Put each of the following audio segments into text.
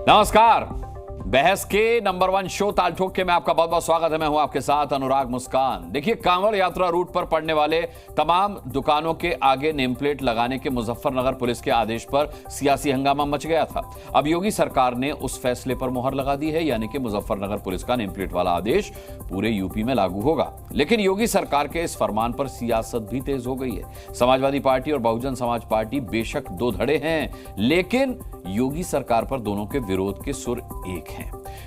नमस्कार। बहस के नंबर 1 शो ताल ठोक के में आपका बहुत बहुत स्वागत है। मैं हूं आपके साथ अनुराग मुस्कान। देखिए, कांवड़ यात्रा रूट पर पड़ने वाले तमाम दुकानों के आगे नेम प्लेट लगाने के मुजफ्फरनगर पुलिस के आदेश पर सियासी हंगामा मच गया था। अब योगी सरकार ने उस फैसले पर मोहर लगा दी है, यानी कि मुजफ्फरनगर पुलिस का नेम प्लेट वाला आदेश पूरे यूपी में लागू होगा। लेकिन योगी सरकार के इस फरमान पर सियासत भी तेज हो गई है। समाजवादी पार्टी और बहुजन समाज पार्टी बेशक दो धड़े हैं, लेकिन योगी सरकार पर दोनों के विरोध के सुर एक हैं।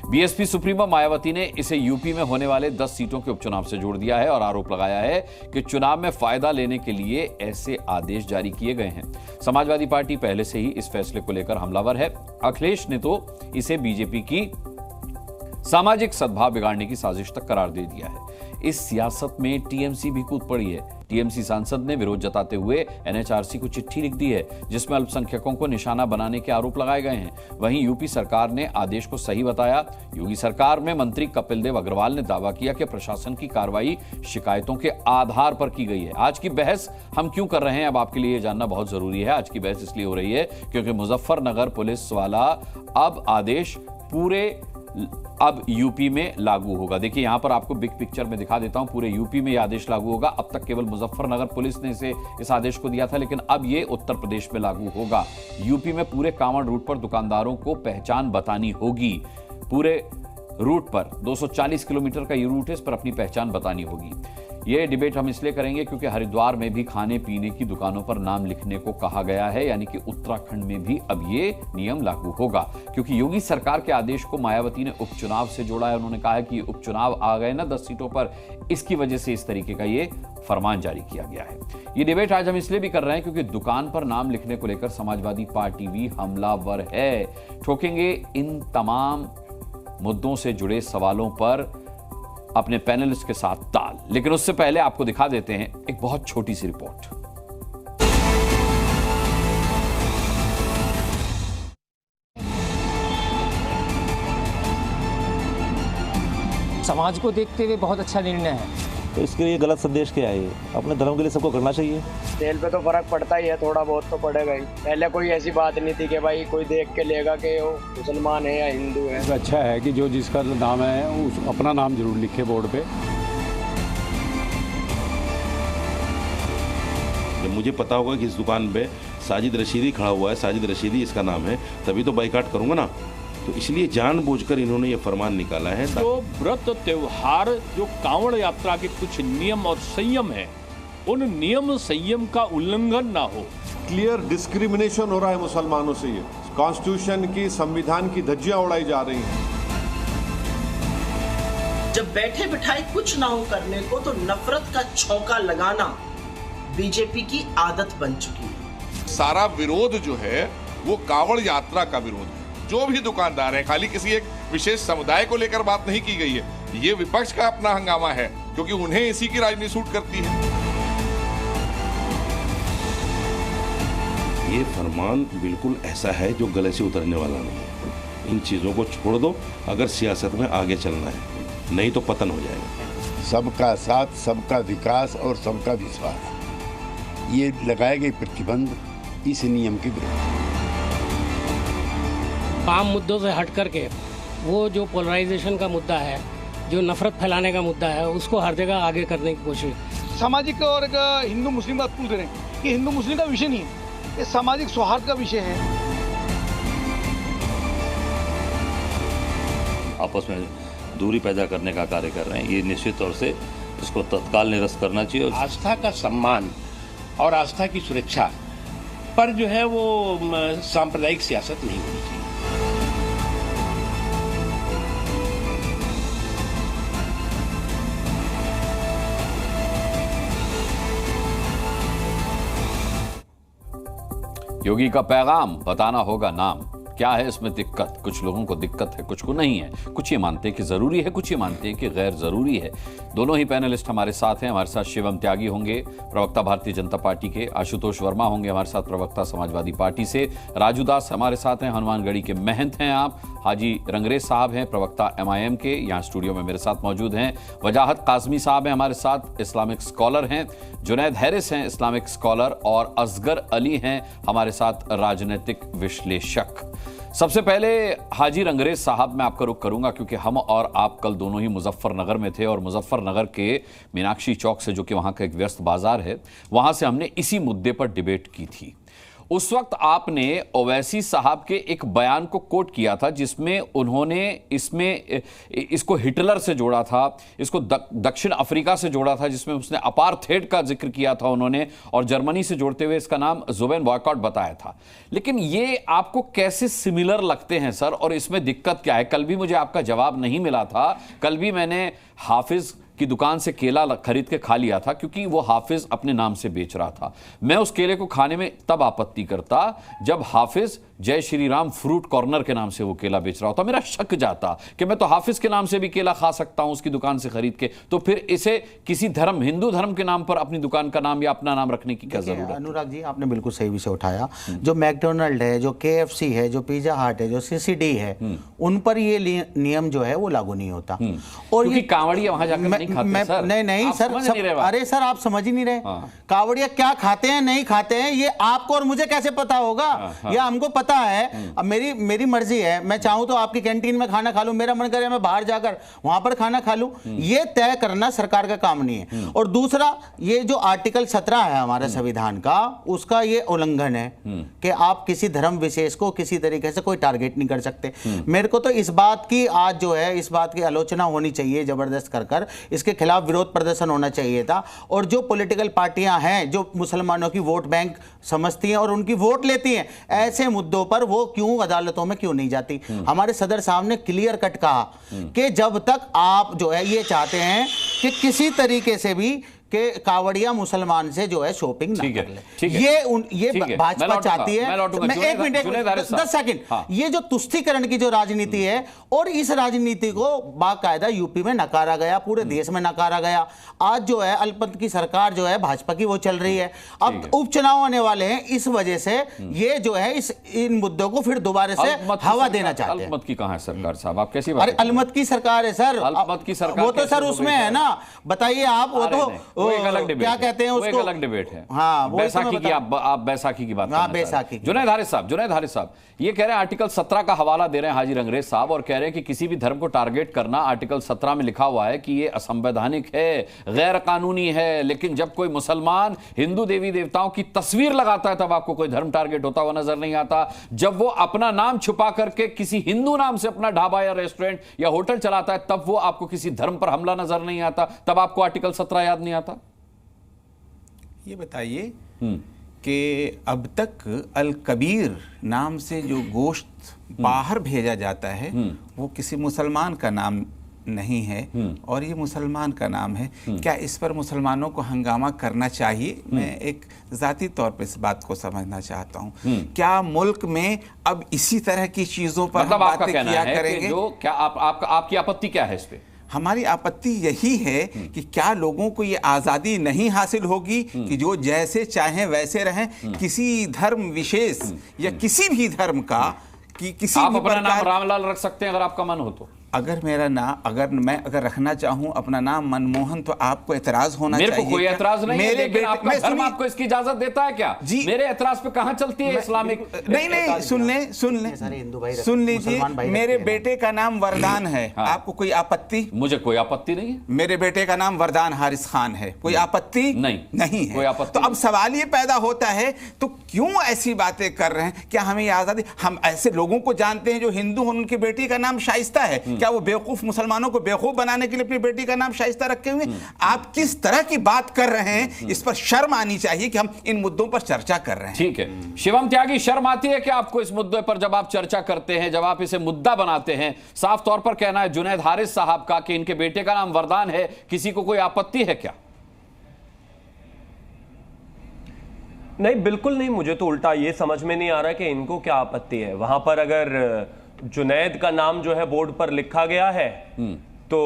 बीएसपी सुप्रीमो मायावती ने इसे यूपी में होने वाले 10 सीटों के उपचुनाव से जोड़ दिया है और आरोप लगाया है कि चुनाव में फायदा लेने के लिए ऐसे आदेश जारी किए गए हैं। समाजवादी पार्टी पहले से ही इस फैसले को लेकर हमलावर है। अखिलेश ने तो इसे बीजेपी की सामाजिक सद्भाव बिगाड़ने की साजिश तक करार दे दिया है। इस सियासत में टीएमसी भी कूद पड़ी है। टीएमसी सांसद ने विरोध जताते हुए एनएचआरसी को चिट्ठी लिख दी है, जिसमें अल्पसंख्यकों को निशाना बनाने के आरोप लगाए गए हैं। वहीं यूपी सरकार ने आदेश को सही बताया। योगी सरकार में मंत्री कपिल देव अग्रवाल ने दावा किया कि प्रशासन की कार्रवाई शिकायतों के आधार पर की गई है। आज की बहस हम क्यों कर रहे हैं, अब आपके लिए जानना बहुत जरूरी है। आज की बहस इसलिए हो रही है क्योंकि मुजफ्फरनगर पुलिस वाला अब आदेश पूरे अब यूपी में लागू होगा। देखिए, यहां पर आपको बिग पिक्चर में दिखा देता हूं। पूरे यूपी में यह आदेश लागू होगा। अब तक केवल मुजफ्फरनगर पुलिस ने इस आदेश को दिया था, लेकिन अब यह उत्तर प्रदेश में लागू होगा। यूपी में पूरे कांवड़ रूट पर दुकानदारों को पहचान बतानी होगी। पूरे रूट पर 240 किलोमीटर का ये रूट है, इस पर अपनी पहचान बतानी होगी। ये डिबेट हम इसलिए करेंगे क्योंकि हरिद्वार में भी खाने पीने की दुकानों पर नाम लिखने को कहा गया है, यानी कि उत्तराखंड में भी अब ये नियम लागू होगा। क्योंकि योगी सरकार के आदेश को मायावती ने उपचुनाव से जोड़ा है। उन्होंने कहा है कि उपचुनाव आ गए ना 10 सीटों पर, इसकी वजह से इस तरीके का ये फरमान जारी किया गया है। ये डिबेट आज हम इसलिए भी कर रहे हैं क्योंकि दुकान पर नाम लिखने को लेकर समाजवादी पार्टी भी हमलावर है। ठोकेंगे इन तमाम मुद्दों से जुड़े सवालों पर अपने पैनलिस्ट के साथ ताल। लेकिन उससे पहले आपको दिखा देते हैं एक बहुत छोटी सी रिपोर्ट। समाज को देखते हुए बहुत अच्छा निर्णय है। तो इसके लिए गलत संदेश क्या है? अपने धर्म के लिए सबको करना चाहिए। तेल पे तो फर्क पड़ता ही है, थोड़ा बहुत तो पड़ेगा ही। पहले कोई ऐसी बात नहीं थी कि भाई कोई देख के लेगा कि वो मुसलमान है या हिंदू है। अच्छा है कि जो जिसका नाम है उस अपना नाम जरूर लिखे बोर्ड पे। जब मुझे पता होगा कि इस दुकान पे साजिद रशीदी खड़ा हुआ है, साजिद रशीदी इसका नाम है, तभी तो बाइकाट करूंगा ना। तो इसलिए जानबूझकर इन्होंने ये फरमान निकाला है। तो व्रत त्योहार जो कांवड़ यात्रा के कुछ नियम और संयम है, उन नियम संयम का उल्लंघन ना हो। क्लियर डिस्क्रिमिनेशन हो रहा है मुसलमानों से। ये कॉन्स्टिट्यूशन की, संविधान की धज्जियां उड़ाई जा रही हैं। जब बैठे बिठाए कुछ ना हो करने को, तो नफरत का छौंका लगाना बीजेपी की आदत बन चुकी है। सारा विरोध जो है वो कांवड़ यात्रा का विरोध है। जो भी दुकानदार है, खाली किसी एक विशेष समुदाय को लेकर बात नहीं की गई है। ये विपक्ष का अपना हंगामा है, क्योंकि उन्हें इसी की राजनीति सूट करती है। ये फरमान बिल्कुल ऐसा है जो गले से उतरने वाला नहीं है। इन चीजों को छोड़ दो अगर सियासत में आगे चलना है, नहीं तो पतन हो जाएगा। सबका साथ, सबका विकास और सबका विश्वास, ये लगाए गए प्रतिबंध इस नियम के विरुद्ध। आम मुद्दों से हट करके वो जो पोलराइजेशन का मुद्दा है, जो नफरत फैलाने का मुद्दा है, उसको हर जगह आगे करने की कोशिश। सामाजिक और हिंदू मुस्लिम बात पूछ करें, ये हिंदू मुस्लिम का विषय नहीं है, ये सामाजिक सौहार्द का विषय है। आपस में दूरी पैदा करने का कार्य कर रहे हैं। ये निश्चित तौर से इसको तत्काल निरस्त करना चाहिए। आस्था का सम्मान और आस्था की सुरक्षा पर जो है वो सांप्रदायिक सियासत नहीं होनी चाहिए। योगी का पैगाम बताना होगा नाम। क्या है इसमें दिक्कत? कुछ लोगों को दिक्कत है, कुछ को नहीं है। कुछ ये मानते हैं कि जरूरी है, कुछ ये मानते हैं कि गैर जरूरी है। दोनों ही पैनलिस्ट हमारे साथ हैं। हमारे साथ शिवम त्यागी होंगे, प्रवक्ता भारतीय जनता पार्टी के। आशुतोष वर्मा होंगे हमारे साथ, प्रवक्ता समाजवादी पार्टी से। राजू दास हमारे साथ हैं, हनुमानगढ़ी के महंत हैं आप। हाजी रंगरेज साहब हैं, प्रवक्ता एमआईएम के, यहाँ स्टूडियो में मेरे साथ मौजूद हैं। वजाहत काजमी साहब हैं हमारे साथ, इस्लामिक स्कॉलर हैं। जुनैद हैरिस हैं, इस्लामिक स्कॉलर। और असगर अली हैं हमारे साथ, राजनीतिक विश्लेषक। सबसे पहले हाजी रंगरेज साहब मैं आपका रुख करूंगा, क्योंकि हम और आप कल दोनों ही मुजफ्फरनगर में थे और मुजफ्फरनगर के मीनाक्षी चौक से, जो कि वहां का एक व्यस्त बाजार है, वहां से हमने इसी मुद्दे पर डिबेट की थी। उस वक्त आपने ओवैसी साहब के एक बयान को कोट किया था जिसमें उन्होंने इसको हिटलर से जोड़ा था, इसको दक्षिण अफ्रीका से जोड़ा था, जिसमें उसने अपार्थेड का जिक्र किया था उन्होंने, और जर्मनी से जोड़ते हुए इसका नाम ज़ुबैन बॉयकॉट बताया था। लेकिन ये आपको कैसे सिमिलर लगते हैं सर, और इसमें दिक्कत क्या है? कल भी मुझे आपका जवाब नहीं मिला था। कल भी मैंने हाफिज की दुकान से केला खरीद के खा लिया था, क्योंकि वो हाफिज अपने नाम से बेच रहा था। मैं उस केले को खाने में तब आपत्ति करता जब हाफिज जय श्री राम फ्रूट कॉर्नर के नाम से वो केला बेच रहा होता। मेरा शक जाता कि मैं तो हाफिज के नाम से भी केला खा सकता हूं उसकी दुकान से खरीद के, तो फिर इसे किसी धर्म, हिंदू धर्म के नाम पर अपनी दुकान का नाम या अपना नाम रखने की क्या जरूरत है? अनुराग जी, आपने बिल्कुल सही विषय उठाया। जो मैकडोनल्ड है, जो KFC है, जो पिज्जा हट है, जो CCD है, उन पर ये नियम जो है वो लागू नहीं होता। और ये कांवड़िया वहां जाकर नहीं खाते सर। नहीं सर, अरे सर आप समझ ही नहीं रहे। कांवड़िया क्या खाते हैं नहीं खाते हैं ये आपको और मुझे कैसे पता होगा? या हमको पता है। अब मेरी मर्जी है, मैं चाहूं तो आपकी कैंटीन में खाना खा लूं, मेरा मन करे मैं बाहर जाकर वहां पर खाना खा लूं, ये तय करना सरकार का काम नहीं है। और दूसरा, ये जो आर्टिकल 17 है हमारे संविधान का, उसका ये उल्लंघन है कि आप किसी धर्म विशेष को किसी तरीके से कोई टारगेट नहीं कर सकते। मेरे को तो इस बात की आज जो है, इस बात की आलोचना होनी चाहिए जबरदस्त कर इसके खिलाफ विरोध प्रदर्शन होना चाहिए था। और जो पॉलिटिकल पार्टियां हैं जो मुसलमानों की वोट बैंक समझती हैं और उनकी वोट लेती हैं, ऐसे मुद्दों पर वो क्यों अदालतों में क्यों नहीं जाती? हमारे सदर साहब ने क्लियर कट कहा कि जब तक आप जो है ये चाहते हैं कि किसी तरीके से भी कि कावड़िया मुसलमान से जो है शॉपिंग ना कर ले, ये भाजपा चाहती है। मैं एक मिनट 10 सेकंड, ये जो तुष्टीकरण की जो राजनीति है, और इस राजनीति को बाकायदा यूपी में नकारा गया, पूरे देश में नकारा गया। आज जो है अल्पमत की सरकार जो है भाजपा की वो चल रही है। अब उपचुनाव आने वाले हैं, इस वजह से ये जो है इन मुद्दों को फिर दोबारा से हवा देना चाहते हैं। अल्पमत की कहां है सरकार साहब? आप कैसी बात? अरे अल्पमत की सरकार है सर, अल्पमत की सरकार वो तो सर उसमें है ना, बताइए आप। वो तो वो एक अलग डिबेट, क्या कहते हैं उसको, एक अलग डिबेट है। हाँ, बैसाखी की आप बैसाखी की बात, हाँ, बैसाखी। जुनैद हारिस साहब ये कह रहे हैं, आर्टिकल 17 का हवाला दे रहे हैं हाजी रंगरेज साहब, और कह रहे हैं कि किसी भी धर्म को टारगेट करना, आर्टिकल 17 में लिखा हुआ है कि ये असंवैधानिक है, गैर कानूनी है। लेकिन जब कोई मुसलमान हिंदू देवी देवताओं की तस्वीर लगाता है तब आपको कोई धर्म टारगेट होता हुआ नजर नहीं आता। जब वो अपना नाम छुपा करके किसी हिंदू नाम से अपना ढाबा या रेस्टोरेंट या होटल चलाता है तब वो आपको किसी धर्म पर हमला नजर नहीं आता, तब आपको आर्टिकल 17 याद नहीं आता। ये बताइए कि अब तक अल कबीर नाम से जो गोश्त बाहर भेजा जाता है वो किसी मुसलमान का नाम नहीं है, और ये मुसलमान का नाम है। क्या इस पर मुसलमानों को हंगामा करना चाहिए? मैं एक ज़ाती तौर पर इस बात को समझना चाहता हूँ। क्या मुल्क में अब इसी तरह की चीज़ों पर मतलब बातें किया करेंगे? क्या आपकी आपत्ति क्या है इस पे? हमारी आपत्ति यही है कि क्या लोगों को ये आज़ादी नहीं हासिल होगी कि जो जैसे चाहें वैसे रहें, किसी धर्म विशेष या किसी भी धर्म का कि किसी आप भी अपना नाम रामलाल रख सकते हैं अगर आपका मन हो तो। अगर मेरा नाम अगर रखना चाहूं अपना नाम मनमोहन, तो आपको एतराज होना चाहिए। मेरे को कोई एतराज नहीं है, लेकिन आपका धर्म आपको इसकी इजाजत देता है क्या? जी, मेरे एतराज पे कहां चलती है इस्लामिक? नहीं, सुन लीजिए, मेरे बेटे का नाम वरदान है। आपको कोई आपत्ति? मुझे कोई आपत्ति नहीं है। मेरे बेटे का नाम वरदान हारिस खान है, कोई आपत्ति नहीं है। कोई आपत्ति। तो अब सवाल ये पैदा होता है, तो क्यों ऐसी बातें कर रहे हैं? क्या हमें आजादी? हम ऐसे लोगों को जानते हैं जो हिंदू हैं, उनकी बेटी का नाम शाइस्ता है। क्या वो बेवकूफ मुसलमानों को बेवकूफ बनाने के लिए अपनी बेटी का नाम शाइस्ता रखे हुए? आप किस तरह की बात कर रहे हैं? इस पर शर्म आनी चाहिए कि हम इन मुद्दों पर चर्चा कर रहे हैं। ठीक है, शिवम त्यागी, शर्म आती है कि आपको इस मुद्दे पर जब आप चर्चा करते हैं, जब आप इसे मुद्दा बनाते हैं? साफ तौर पर कहना है जुनैद हारिस साहब का कि इनके बेटे का नाम वरदान है, किसी को कोई आपत्ति है क्या? नहीं, बिल्कुल नहीं। मुझे तो उल्टा ये समझ में नहीं आ रहा कि इनको क्या आपत्ति है। वहां पर अगर जुनैद का नाम जो है बोर्ड पर लिखा गया है, तो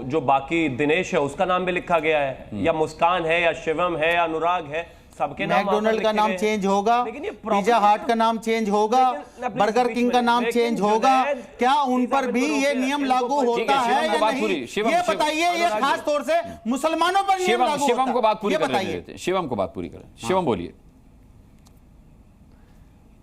जो बाकी दिनेश है उसका नाम भी लिखा गया है, या मुस्कान है, या शिवम है, या अनुराग है, सबके नाम। मैकडोनल्ड का नाम चेंज होगा, पिज्जा हट का नाम चेंज होगा, बर्गर किंग का नाम चेंज होगा। क्या उन पर भी ये नियम लागू होता है या नहीं? ये बताइए, ये खास तौर से मुसलमानों पर नियम लागू होता है? शिवम को बात पूरी करें, शिवम को बात पूरी करें। शिवम बोलिए।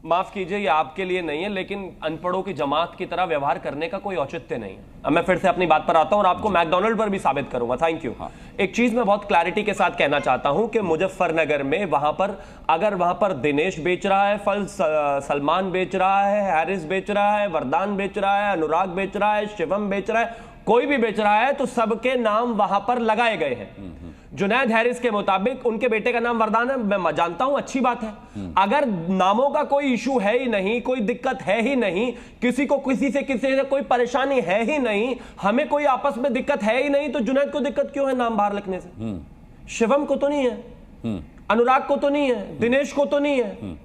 माफ कीजिए, ये आपके लिए नहीं है, लेकिन अनपढ़ों की जमात की तरह व्यवहार करने का कोई औचित्य नहीं है। अब मैं फिर से अपनी बात पर आता हूं और आपको मैकडोनल्ड पर भी साबित करूंगा। Thank you. एक चीज मैं बहुत क्लैरिटी के साथ कहना चाहता हूं कि मुजफ्फरनगर में वहां पर अगर वहां पर दिनेश बेच रहा है फल, सलमान बेच रहा है, हैरिस बेच रहा है, वरदान बेच रहा है, अनुराग बेच रहा है, शिवम बेच रहा है, कोई भी बेच रहा है, तो सबके नाम वहां पर लगाए गए हैं। जुनैद हैरिस के मुताबिक उनके बेटे का नाम वरदान है, मैं जानता हूं, अच्छी बात है। अगर नामों का कोई इशू है ही नहीं, कोई दिक्कत है ही नहीं, किसी को किसी से कोई परेशानी है ही नहीं, हमें कोई आपस में दिक्कत है ही नहीं, तो जुनैद को दिक्कत क्यों है नाम बाहर लिखने से? शिवम को तो नहीं है, अनुराग को तो नहीं है, दिनेश को तो नहीं है।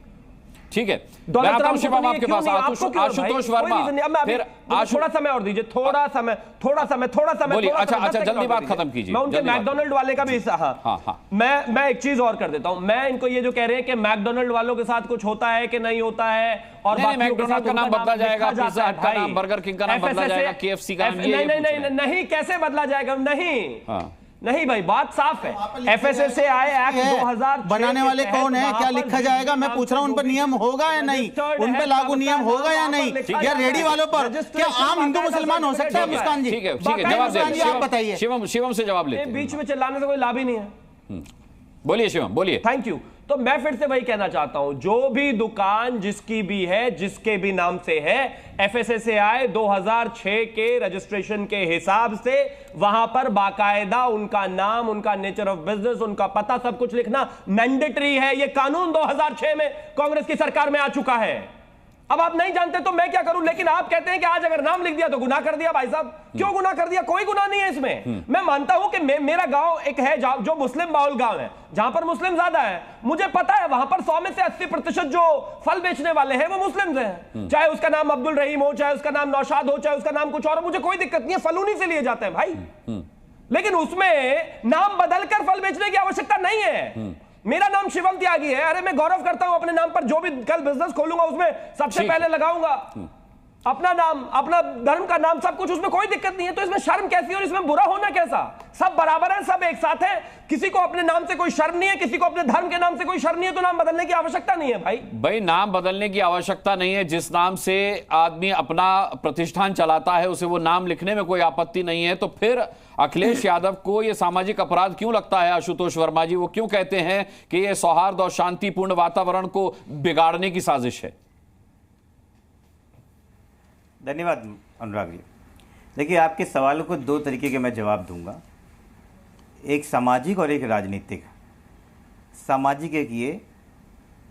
ठीक है, मैं आता हूं शिवम आपके पास। आशुतोष वर्मा, फिर थोड़ा समय और दीजिए, थोड़ा समय। बोलिए। अच्छा, जल्दी बात खत्म कीजिए। मैं उनके मैकडोनल्ड वाले का भी मैं एक चीज और कर देता हूं। मैं इनको ये जो कह रहे हैं कि मैकडोनल्ड वालों के साथ कुछ होता है कि नहीं होता है, और मैकडोनल्ड का नाम बदला जाएगा, पिज़्जा हट का नाम, बर्गर किंग का नाम बदला जाएगा, KFC का नाम, नहीं, कैसे बदला जाएगा? नहीं भाई, बात साफ है। FSSAI एक्ट 2000 बनाने वाले कौन है, क्या लिखा जाएगा? मैं पूछ रहा हूं, उन पर नियम होगा या नहीं, उन पे लागू नियम होगा या नहीं, या रेडी वालों पर क्या आम हिंदू मुसलमान हो सकता है? मुस्कान जी, ठीक है, जवाब दीजिए, आप बताइए। शिवम से जवाब लेते हैं। बीच में चिल्लाने से कोई लाभ ही नहीं है। बोलिए शिवम, बोलिए। Thank you. तो मैं फिर से वही कहना चाहता हूं, जो भी दुकान जिसकी भी है, जिसके भी नाम से है, FSSAI 2006 के रजिस्ट्रेशन के हिसाब से वहां पर बाकायदा उनका नाम, उनका नेचर ऑफ बिजनेस, उनका पता, सब कुछ लिखना मैंडेटरी है। यह कानून 2006 में कांग्रेस की सरकार में आ चुका है। अब आप नहीं जानते तो मैं क्या करूं? लेकिन आप कहते हैं कि आज अगर नाम लिख दिया तो गुनाह कर दिया। भाई साहब, क्यों गुनाह कर दिया? कोई गुनाह नहीं है इसमें। मैं मानता हूं कि मेरा गांव एक है जो मुस्लिम बाहुल गांव है, जहां पर मुस्लिम ज्यादा है। मुझे पता है वहां पर 100 में से 80% जो फल बेचने वाले हैं वो मुस्लिम हैं। चाहे उसका नाम अब्दुल रहीम हो, चाहे उसका नाम नौशाद हो, चाहे उसका नाम कुछ और हो, मुझे कोई दिक्कत नहीं है, फल उन्हीं से लिए जाते हैं भाई। लेकिन उसमें नाम बदलकर फल बेचने की आवश्यकता नहीं है। मेरा नाम शिवम त्यागी है। अरे मैं गौरव करता हूं अपने नाम पर, जो भी कल बिजनेस खोलूंगा उसमें सबसे पहले लगाऊंगा अपना नाम, अपना धर्म का नाम, सब कुछ, उसमें कोई दिक्कत नहीं है। तो इसमें शर्म कैसी और इसमें बुरा होना कैसा? सब बराबर हैं, सब एक साथ हैं। किसी को अपने नाम से कोई शर्म नहीं है, किसी को अपने धर्म के नाम से कोई शर्म नहीं है, तो नाम बदलने की आवश्यकता नहीं है भाई। नाम बदलने की आवश्यकता नहीं है। जिस नाम से आदमी अपना प्रतिष्ठान चलाता है उसे वो नाम लिखने में कोई आपत्ति नहीं है। तो फिर अखिलेश यादव को यह सामाजिक अपराध क्यों लगता है? आशुतोष वर्मा जी, वो क्यों कहते हैं कि यह सौहार्द और शांतिपूर्ण वातावरण को बिगाड़ने की साजिश है? धन्यवाद अनुराग जी। देखिए, आपके सवालों को दो तरीके के मैं जवाब दूंगा, एक सामाजिक और एक राजनीतिक। सामाजिक एक ये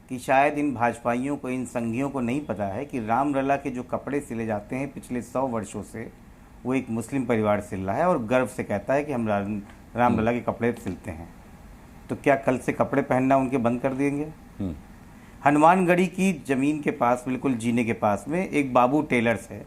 कि शायद इन भाजपाइयों को, इन संघियों को नहीं पता है कि रामलला के जो कपड़े सिले जाते हैं पिछले 100 वर्षों से, वो एक मुस्लिम परिवार सिल रहा है और गर्व से कहता है कि हम रामलला के कपड़े सिलते हैं। तो क्या कल से कपड़े पहनना उनके बंद कर देंगे? हनुमानगढ़ी की जमीन के पास, बिल्कुल जीने के पास में एक बाबू टेलर्स है,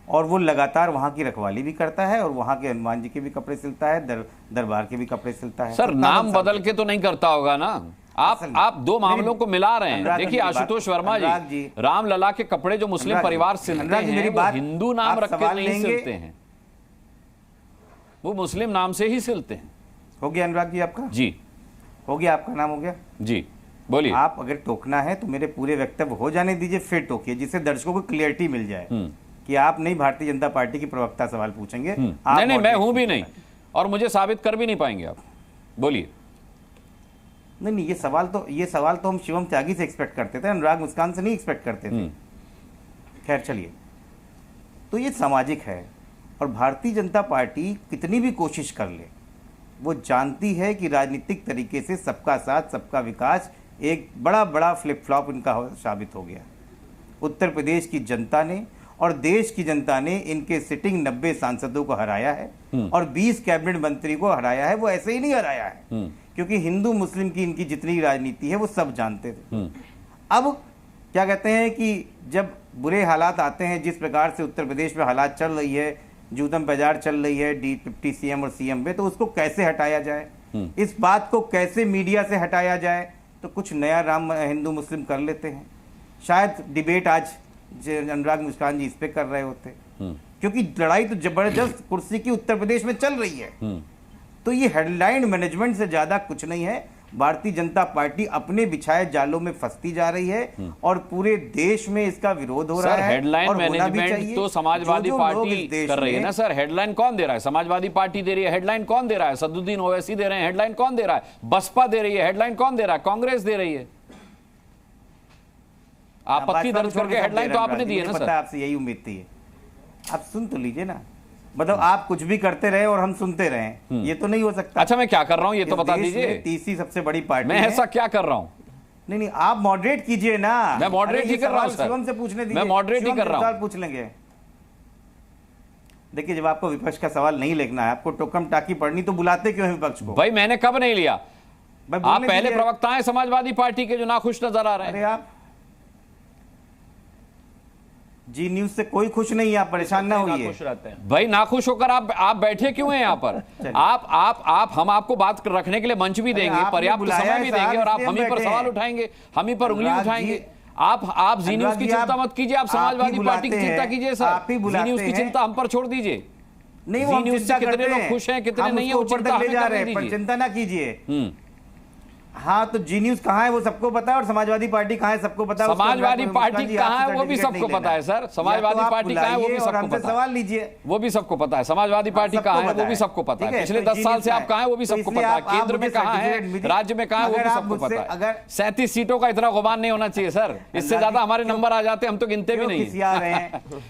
और वो लगातार वहाँ की रखवाली भी करता है और वहाँ के हनुमान जी के भी कपड़े सिलता है, दरबार के भी कपड़े सिलता है। सर, नाम बदल के तो नहीं करता होगा ना? आप दो मामलों को मिला रहे हैं। देखिए आशुतोष वर्मा जी, रामलला के कपड़े जो मुस्लिम परिवार सिलते हैं वो हिंदू नाम रख के नहीं सिलते हैं, वो मुस्लिम नाम से ही सिलते हैं। हो गया अनुराग जी आपका? जी हो गया, आपका नाम हो गया जी। बोलिए। आप अगर टोकना है तो मेरे पूरे वक्तव्य हो जाने दीजिए, फिर टोकिए, जिससे दर्शकों को क्लियरिटी मिल जाए कि आप नहीं भारतीय जनता पार्टी की प्रवक्ता सवाल पूछेंगे। नहीं, मैं हूं भी नहीं, और मुझे साबित कर भी नहीं पाएंगे आप। बोलिए। नहीं, ये सवाल तो हम शिवम त्यागी से एक्सपेक्ट करते थे, अनुराग मुस्कान से नहीं एक्सपेक्ट करते थे। खैर चलिए, तो ये सामाजिक है, और भारतीय जनता पार्टी कितनी भी कोशिश कर ले, वो जानती है कि राजनीतिक तरीके से सबका साथ सबका विकास एक बड़ा फ्लिप फ्लॉप इनका साबित हो गया। उत्तर प्रदेश की जनता ने और देश की जनता ने इनके सिटिंग 90 सांसदों को हराया है और 20 कैबिनेट मंत्री को हराया है। वो ऐसे ही नहीं हराया है, क्योंकि हिंदू मुस्लिम की इनकी जितनी राजनीति है वो सब जानते थे। अब क्या कहते हैं कि जब बुरे हालात आते हैं, जिस प्रकार से उत्तर प्रदेश में हालात चल रही है, जूदम बाजार चल रही है डिप्टी सीएम और सीएम पे, तो उसको कैसे हटाया जाए, इस बात को कैसे मीडिया से हटाया जाए, तो कुछ नया राम हिंदू मुस्लिम कर लेते हैं। शायद डिबेट आज अनुराग मुस्कान जी इस पे कर रहे होते, क्योंकि लड़ाई तो जबरदस्त कुर्सी की उत्तर प्रदेश में चल रही है। तो ये हेडलाइन मैनेजमेंट से ज्यादा कुछ नहीं है। भारतीय जनता पार्टी अपने बिछाए जालों में फंसती जा रही है और पूरे देश में इसका विरोध हो रहा है। हेडलाइन मैनेजमेंट तो समाजवादी पार्टी कर रही है ना सर। हेडलाइन कौन दे रहा है? समाजवादी पार्टी दे रही है। हेडलाइन कौन दे रहा है? सदुद्दीन ओवैसी दे रहे हैं। हेडलाइन कौन दे रहा है? बसपा दे रही है। हेडलाइन कौन दे रहा है? कांग्रेस दे रही है। आपत्ति दर्ज करके हेडलाइन तो आपने दी है ना सर। आपसे यही उम्मीद थी। आप सुन तो लीजिए ना, मतलब आप कुछ भी करते रहे और हम सुनते रहे, ये तो नहीं हो सकता। अच्छा, मैं क्या कर रहा हूं ये तो बता दीजिए। तीसरी सबसे बड़ी पार्टी मैं ऐसा क्या कर रहा हूं? नहीं, आप मॉडरेट कीजिए ना। मैं मॉडरेट ही कर रहा हूं सर। शिवम से पूछने दीजिए। मैं मॉडरेट ही कर रहा हूं। सवाल पूछ लेंगे। देखिए, जब आपको विपक्ष का सवाल नहीं लिखना है, आपको टोकम टाकी पढ़नी, तो बुलाते क्यों है विपक्ष को? भाई मैंने कब नहीं लिया? आप पहले प्रवक्ता हैं समाजवादी पार्टी के जो नाखुश नजर आ रहे हैं। अरे आप जी न्यूज से कोई खुश नहीं है, आप परेशान ना होइए। भाई नाखुश होकर आप बैठे क्यों हैं यहाँ पर? आप हम आपको बात रखने के लिए मंच भी देंगे, पर्याप्त समय भी देंगे और आप हम ही पर सवाल उठाएंगे, हम ही पर उंगली उठाएंगे। आप जी न्यूज की चिंता मत कीजिए, आप समाजवादी पार्टी की चिंता कीजिए सर। जी न्यूज की चिंता हम पर छोड़ दीजिए। नहीं, वो न्यूज से कितने लोग खुश हैं, कितने नहीं है, वो चिंता हमें करने दीजिए। चिंता ना कीजिए। हाँ, तो जी न्यूज कहाँ है वो सबको पता है, और समाजवादी पार्टी कहाँ है सबको पता है। समाजवादी पार्टी कहाँ है वो भी सबको पता है सर। समाजवादी पार्टी कहाँ है वो भी सबको पता है। सवाल लीजिए, वो भी सबको पता है। समाजवादी पार्टी कहाँ है वो भी सबको पता है। पिछले 10 साल से आप कहाँ है वो भी सबको पता है। केंद्र में कहाँ है, राज्य में कहाँ है वो भी सबको पता है। 37 सीटों का इतना गुमान नहीं होना चाहिए सर। इससे ज्यादा हमारे नंबर आ जाते, हम तो गिनते भी नहीं।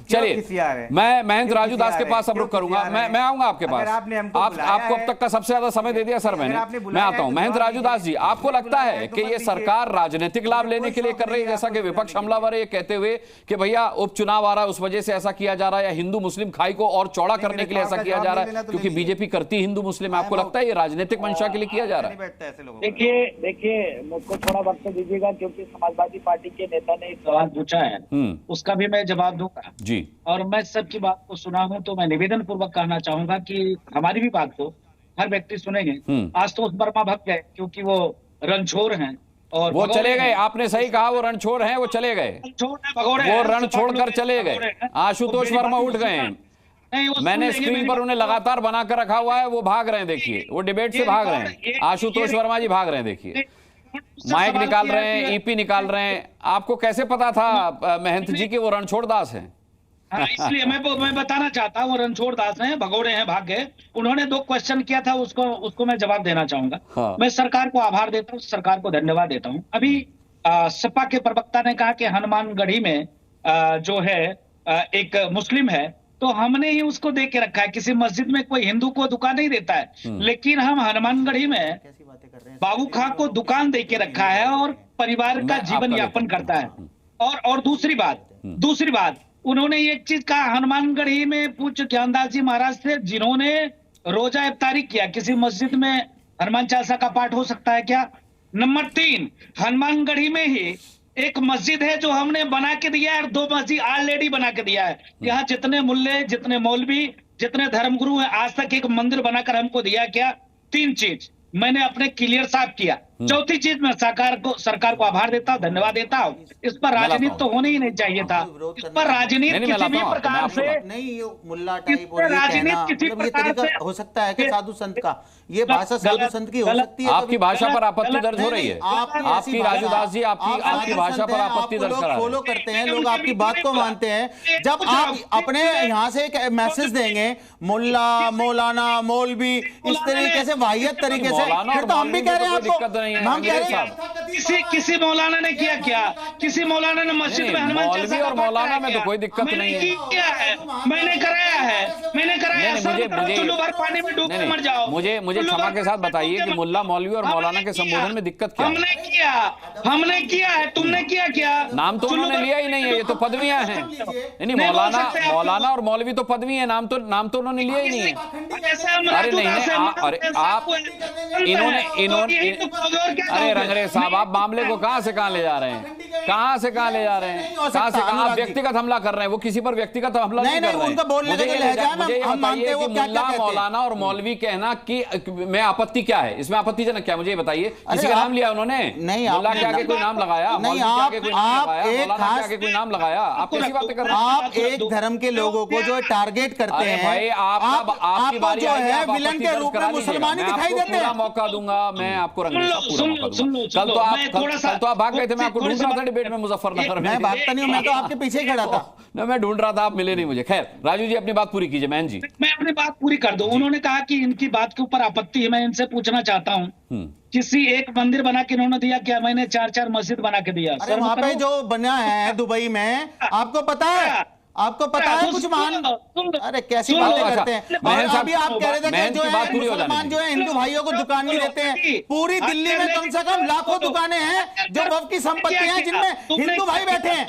चलिए, मैं महेंद्र राजू दास के पास अब रुक करूंगा। मैं आऊंगा आपके पास। आपको अब तक का सबसे ज्यादा समय दे दिया सर मैंने। मैं आता हूं। महेंद्र राजू दास जी, आपको लगता है कि ये सरकार राजनीतिक लाभ लेने के लिए कर रही है, जैसा कि विपक्ष हमलावर है ये कहते हुए कि भैया उपचुनाव आ रहा है उस वजह से ऐसा किया जा रहा है, या हिंदू मुस्लिम खाई को और चौड़ा करने के लिए ऐसा किया जा रहा है क्योंकि बीजेपी करती हिंदू मुस्लिम? आपको लगता है ये राजनीतिक मंशा के लिए किया जा रहा है? देखिए मुझको थोड़ा वक्त दीजिएगा, क्योंकि समाजवादी पार्टी के नेता ने एक सवाल पूछा है, उसका भी मैं जवाब दूंगा जी। और मैं सबकी बात को सुना हूं, तो मैं निवेदन पूर्वक कहना चाहूंगा कि हमारी भी बात को हर व्यक्ति सुनेंगे। आशुतोष वर्मा भग गए क्योंकि वो रणछोड़ हैं और वो चले गए। आपने सही कहा, वो रणछोड़ हैं, वो चले गए। वो रण छोड़कर चले गए। आशुतोष वर्मा उठ गए हैं। मैंने स्क्रीन पर उन्हें लगातार बनाकर रखा हुआ है, वो भाग रहे हैं। देखिए, वो डिबेट से भाग रहे हैं। आशुतोष वर्मा जी भाग रहे हैं। देखिए, माइक निकाल रहे हैं, ईपी निकाल रहे हैं। आपको कैसे पता था महंत जी कि वो रणछोड़ दास हैं? इसलिए मैं बताना चाहता हूँ, वो रणछोड़ दास हैं, भगोड़े हैं, भाग गए। उन्होंने 2 क्वेश्चन किया था, उसको मैं जवाब देना चाहूंगा। हाँ। मैं सरकार को आभार देता हूँ, सरकार को धन्यवाद देता हूँ। अभी सपा के प्रवक्ता ने कहा कि हनुमानगढ़ी में जो है एक मुस्लिम है, तो हमने ही उसको दे के रखा है। किसी मस्जिद में कोई हिंदू को दुकान नहीं देता है, लेकिन हम हनुमानगढ़ी में बाबू खां को दुकान दे के रखा है और परिवार का जीवन यापन करता है। और दूसरी बात उन्होंने एक चीज कहा, हनुमानगढ़ी में पूज्य ज्ञानदास जी महाराज से, जिन्होंने रोजा इफ्तारी किया, किसी मस्जिद में हनुमान चालीसा का पाठ हो सकता है क्या? नंबर 3, हनुमानगढ़ी में ही एक मस्जिद है जो हमने बना के दिया है, 2 मस्जिद ऑलरेडी बना के दिया है। यहाँ जितने मुल्ले, जितने मौलवी, जितने धर्मगुरु हैं, आज तक एक मंदिर बनाकर हमको दिया क्या? 3 चीज मैंने अपने क्लियर साफ किया। चौथी चीज मैं सरकार को आभार देता हूं, धन्यवाद देता हूं। इस पर राजनीति तो होनी ही नहीं चाहिए था। इस पर राजनीति किसी भी प्रकार से नहीं, मुल्ला टाइप और राजनीति किसी प्रकार से हो सकता है कि साधु संत का ये भाषा साधु संत की हो सकती है। आपकी भाषा पर आपत्ति दर्ज हो रही है? आपकी राजू दास जी, आपकी भाषा पर आपत्ति दर्ज करा, फॉलो करते हैं लोग, आपकी बात को मानते हैं। जब आप अपने यहाँ से एक मैसेज देंगे मुल्ला, मौलाना, मौलवी, इस तरीके से वाहियत तरीके से, फिर तो हम भी कह रहे हैं आपको। हम कह रहे हैं किसी मौलाना ने किया क्या? किसी मौलाना ने मस्जिद में हनुमान चालीसा और मौलाना में तो कोई दिक्कत नहीं है। मैंने कराया है, मैंने कराया। पानी में डूब मर जाओ। मुझे क्षमा के साथ बताइए कि मुल्ला, मौलवी और मौलाना के संबोधन में दिक्कत क्या है? हमने किया है, तुमने किया क्या? नाम तो उन्होंने लिया ही नहीं है, ये तो पदवियां हैं। नहीं, मौलाना और मौलवी तो पदवी है, नाम तो उन्होंने लिया ही नहीं है। अरे नहीं, अरे आप इन्होंने अरे रंगरेज साहब, आप मामले को कहां से कहां ले जा रहे हैं? कहां से कहां ले जा रहे हैं? कहां से कहां? आप व्यक्तिगत हमला कर रहे हैं, वो किसी पर व्यक्तिगत हमला नहीं कर रहे हैं। उनका बोलने का लहजा है, हम मानते हैं वो मुल्ला मौलाना और मौलवी कहना कि मैं आपत्ति क्या है इसमें? आपत्तिजनक क्या, मुझे बताइए। किसी का नाम लिया उन्होंने? नहीं, मुल्ला के आगे कोई नाम लगाया? नहीं, आप कोई नाम लगाया? आप कैसी बातें कर रहे हैं? आप एक धर्म के लोगों को जो टारगेट करते हैं भाई, आपकी बारी जो है विलन के रूप में मुसलमान ही दिखाई देते हैं। मौका दूंगा मैं आपको कल तो आप भाग गए थे, मैं आपको ढूंढ रहा था डिबेट में मुजफ्फरनगर में। मैं भागता नहीं हूं, मैं तो आपके पीछे ही खड़ा था। मैं ढूंढ रहा था, आप मिले नहीं मुझे। खैर राजू जी अपनी बात पूरी कीजिए। महन जी मैं अपनी बात पूरी कर दूं। उन्होंने कहा कि इनकी बात के ऊपर आपत्ति है। मैं इनसे पूछना चाहता हूं, किसी एक मंदिर बना के इन्होंने दिया क्या? मैंने 4 मस्जिद बना के दिया। अरे वहां पे जो बना है दुबई में, आपको पता है? आपको पता है कुछ मान? अरे कैसी बातें करते हैं। और अभी आप कह रहे थे कि जो है मुसलमान जो है हिंदू भाइयों को दुकान नहीं देते हैं। पूरी दिल्ली में कम से कम लाखों दुकानें हैं जो वक्फ की संपत्ति हैं, जिनमें हिंदू भाई बैठे हैं,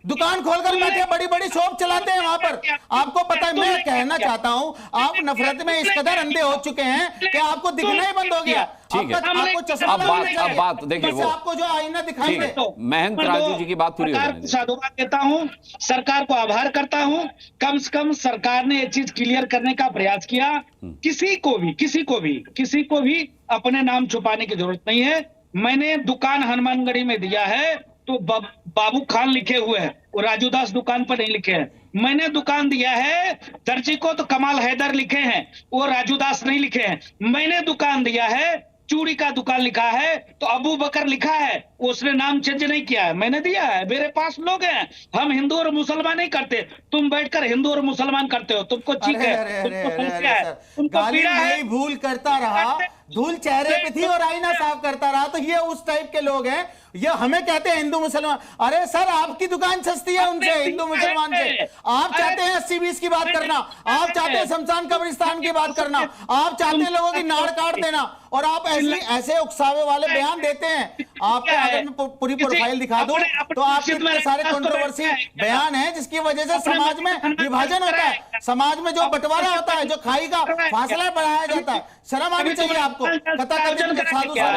दुकान खोलकर बैठे, बड़ी बड़ी शॉप चलाते हैं वहां पर। आपको पता है, मैं कहना चाहता हूं आप नफरत में इस कदर अंधे हो चुके हैं कि आपको दिखना ही बंद हो गया। ठीक है, आपको चश्मा अब बात देखिए, वो आपको जो आईना दिखाएंगे। महंत राजू जी की बात पूरी हो जाए। साधुवाद देता हूं, सरकार को आभार करता हूं। कम से कम सरकार ने ये चीज क्लियर करने का प्रयास किया। किसी को भी अपने नाम छुपाने की जरूरत नहीं है। मैंने दुकान हनुमानगढ़ी में दिया है तो बाबू खान लिखे हुए हैं, वो राजू दास दुकान पर नहीं लिखे हैं। मैंने दुकान दिया है दर्जी को तो कमाल हैदर लिखे हैं, वो राजू दास नहीं लिखे हैं। मैंने दुकान दिया है, चूड़ी का दुकान लिखा है तो अबू बकर लिखा है, उसने नाम चेंज नहीं किया है। मैंने दिया है, मेरे पास लोग हैं। हम हिंदू और मुसलमान नहीं करते, तुम बैठकर हिंदू और मुसलमान करते हो। तुमको ठीक है, तुमको पीड़ा है। भूल करता रहा, धूल चेहरे पे थी और आईना साफ करता रहा। तो ये उस टाइप के लोग हैं, ये हमें कहते हैं हिंदू मुसलमान। अरे सर, आपकी दुकान सस्ती है उनसे, हिंदू मुसलमान से। आप चाहते हैं 80-20 की बात करना, आप चाहते हैं शमशान कब्रिस्तान की बात करना, आप चाहते हैं लोगों की नाड़ काट देना, और आप ऐसे उकसावे वाले बयान देते हैं। आपको अगर मैं पूरी प्रोफाइल दिखा दूं तो आपके इतने सारे कंट्रोवर्सी बयान हैं जिसकी वजह से समाज में विभाजन होता है, समाज में जो बंटवारा होता है, जो खाई का फासला बढ़ाया जाता है। शर्म आनी चाहिए आपको। साधु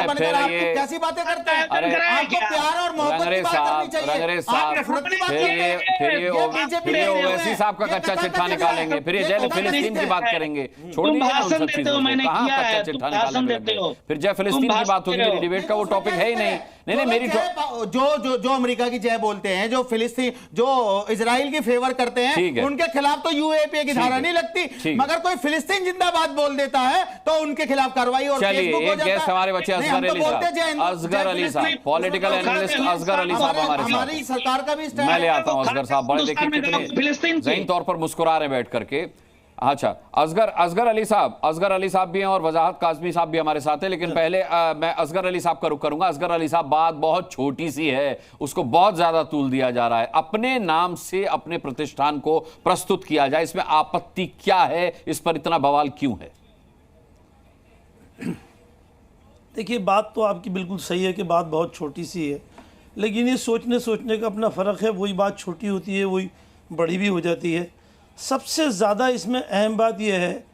बनकर आप कैसी बातें करते हैं? आपको प्यार और मोहब्बत की बात करनी चाहिए, आप नफरत की बात करते हैं। ओवैसी साहब का कच्चा चिट्ठा निकालेंगे, फिर ये जय फिलिस्तीन की बात करेंगे। छोड़ दीजिए ना उन सब चीजों को, कहां कच्चा चिट्ठा निकालेंगे? फिर जय फिलिस्तीन की बात होगी, मेरी डिबेट का वो टॉपिक है ही नहीं। नहीं मेरी जो अमेरिका की जय बोलते हैं, जो फिलिस्तीन, जो इजराइल की फेवर करते हैं, उनके खिलाफ तो यूएपीए की धारा नहीं लगती, मगर कोई फिलिस्तीन जिंदाबाद बोल देता है तो उनके खिलाफ कार्रवाई और फेसबुक हो जाता है। हमारे बच्चे असगर अली साहब, पॉलिटिकल एनालिस्ट असगर अली साहब हमारी सरकार का भी मैं ले आता हूं। असगर साहब बड़े देखिए कितने ज़हीन तौर पर मुस्कुरा रहे बैठ करके। अच्छा, असगर अली साहब भी हैं और वजाहत काज़मी साहब भी हमारे साथ हैं, लेकिन पहले मैं असगर अली साहब का रुख करूंगा। असगर अली साहब, बात बहुत छोटी सी है, उसको बहुत ज्यादा तूल दिया जा रहा है। अपने नाम से अपने प्रतिष्ठान को प्रस्तुत किया जाए, इसमें आपत्ति क्या है? इस पर इतना बवाल क्यों है? देखिए, बात तो आपकी बिल्कुल सही है कि बात बहुत छोटी सी है, लेकिन ये सोचने का अपना फ़र्क है। वही बात छोटी होती है, वही बड़ी भी हो जाती है। सबसे ज़्यादा इसमें अहम बात यह है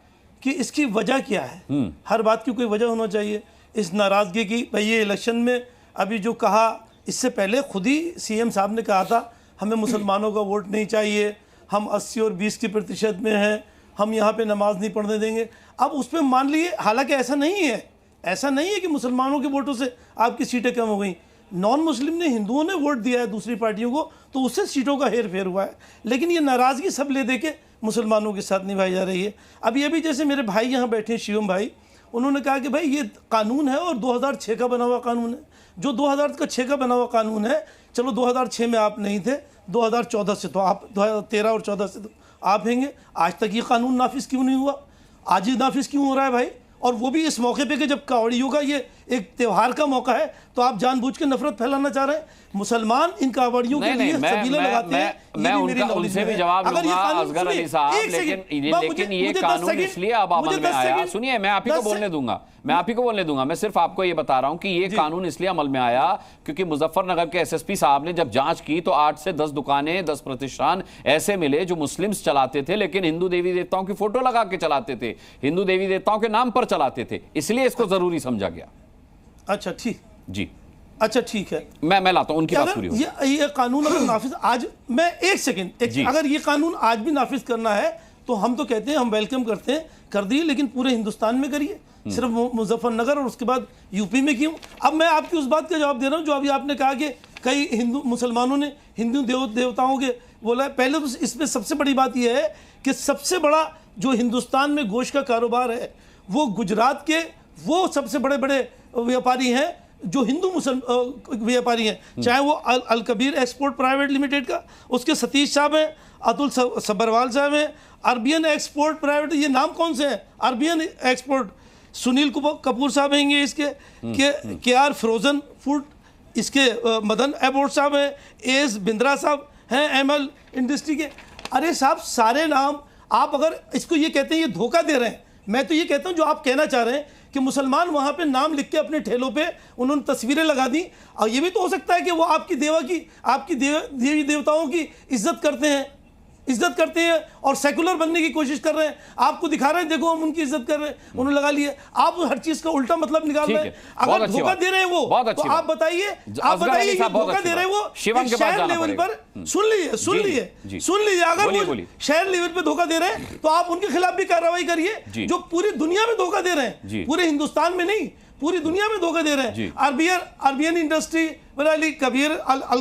कि इसकी वजह क्या है। हर बात की कोई वजह होना चाहिए। इस नाराज़गी की, भाई ये इलेक्शन में अभी जो कहा, इससे पहले खुद ही सीएम साहब ने कहा था हमें मुसलमानों का वोट नहीं चाहिए, हम 80 और 20 की प्रतिशत में हैं, हम यहाँ पे नमाज नहीं पढ़ने देंगे। अब उस पर मान लिए, हालांकि ऐसा नहीं है कि मुसलमानों के वोटों से आपकी सीटें कम हो गई। नॉन मुस्लिम ने, हिंदुओं ने वोट दिया है दूसरी पार्टियों को, तो उससे सीटों का हेर फेर हुआ है। लेकिन ये नाराज़गी सब ले दे के मुसलमानों के साथ निभाई जा रही है। अब ये भी, जैसे मेरे भाई यहाँ बैठे हैं, शिवम भाई, उन्होंने कहा कि भाई ये कानून है और 2006 का बना हुआ कानून है। जो 2006 का बना हुआ कानून है, चलो 2006 में आप नहीं थे, 2014 से तो आप, 2013 और 14 से तो आप हैंगे। आज तक ये कानून नाफिज क्यों नहीं हुआ? आज ही नाफिज क्यों हो रहा है भाई? और वो भी इस मौके पे कि जब कावड़ियों का ये एक त्यौहार का मौका है, तो आप जानबूझ के नफरत फैलाना चाह रहे हैं। मुसलमान इन कावड़ियों के लिए सबीले लगाते हैं। मैं उनसे भी जवाब लूंगा असगर अली साहब, लेकिन ये कानून इसलिए अब अमल में आया। सुनिए, मैं आप ही को बोलने दूंगा, मैं सिर्फ आपको ये बता रहा हूं कि ये कानून इसलिए अमल में आया क्योंकि मुजफ्फरनगर के एसएसपी साहब ने जब जांच की तो 8 से 10 दुकानें, 10 प्रतिष्ठान ऐसे मिले जो मुस्लिम्स चलाते थे, लेकिन हिंदू देवी देवताओं की फोटो लगा के चलाते थे, हिंदू देवी देवताओं के नाम पर चलाते थे, इसलिए इसको जरूरी समझा गया। अच्छा, ठीक जी, अच्छा ठीक है, मैं लाता हूं, उनकी बात पूरी ये कानून अगर नाफिज आज, मैं एक सेकंड, अगर ये कानून आज भी नाफिज करना है तो हम तो कहते हैं हम वेलकम करते हैं, कर दिए, लेकिन पूरे हिंदुस्तान में करिए, सिर्फ मुजफ्फरनगर और उसके बाद यूपी में क्यों? अब मैं आपकी उस बात का जवाब दे रहा हूँ जो अभी आपने कहा कि कई हिंदू मुसलमानों ने हिंदू देवताओं के बोला है। पहले तो इसमें सबसे बड़ी बात यह है कि सबसे बड़ा जो हिंदुस्तान में गोश्त का कारोबार है वो गुजरात के वो सबसे बड़े बड़े व्यापारी हैं जो हिंदू मुसलमान व्यापारी हैं, चाहे वो अल कबीर एक्सपोर्ट प्राइवेट लिमिटेड का उसके सतीश साहब हैं, अतुल सब्बरवाल साहब हैं, अरबियन एक्सपोर्ट प्राइवेट, ये नाम कौन से हैं, अरबियन एक्सपोर्ट, सुनील कपूर साहब हैं इसके, के आर फ्रोजन फूड इसके मदन एबोर्ड साहब हैं, एस बिंद्रा साहब हैं एमएल इंडस्ट्री के। अरे साहब सारे नाम आप अगर इसको ये कहते हैं ये धोखा दे रहे हैं, मैं तो ये कहता हूँ जो आप कहना चाह रहे हैं कि मुसलमान वहाँ पे नाम लिख के अपने ठेलों पे उन्होंने तस्वीरें लगा दी, और ये भी तो हो सकता है कि वो आपकी देवी देवताओं की इज्जत करते हैं और सेकुलर बनने की कोशिश कर रहे हैं, आपको दिखा रहे हैं देखो हम उनकी इज्जत कर रहे हैं, उन्होंने लगा लिए, आप हर चीज का उल्टा मतलब निकाल रहे हैं। अगर धोखा दे रहे हैं वो तो आप बताइए ये धोखा दे रहे हैं वो शहर लेवल पर, सुन लीजिए अगर वो शहर लेवल पे धोखा दे रहे हैं तो आप उनके खिलाफ भी कार्रवाई करिए जो पूरी दुनिया में धोखा दे रहे हैं, पूरे हिंदुस्तान में नहीं पूरी दुनिया में धोखा दे रहे हैं। अरबियन इंडस्ट्री अल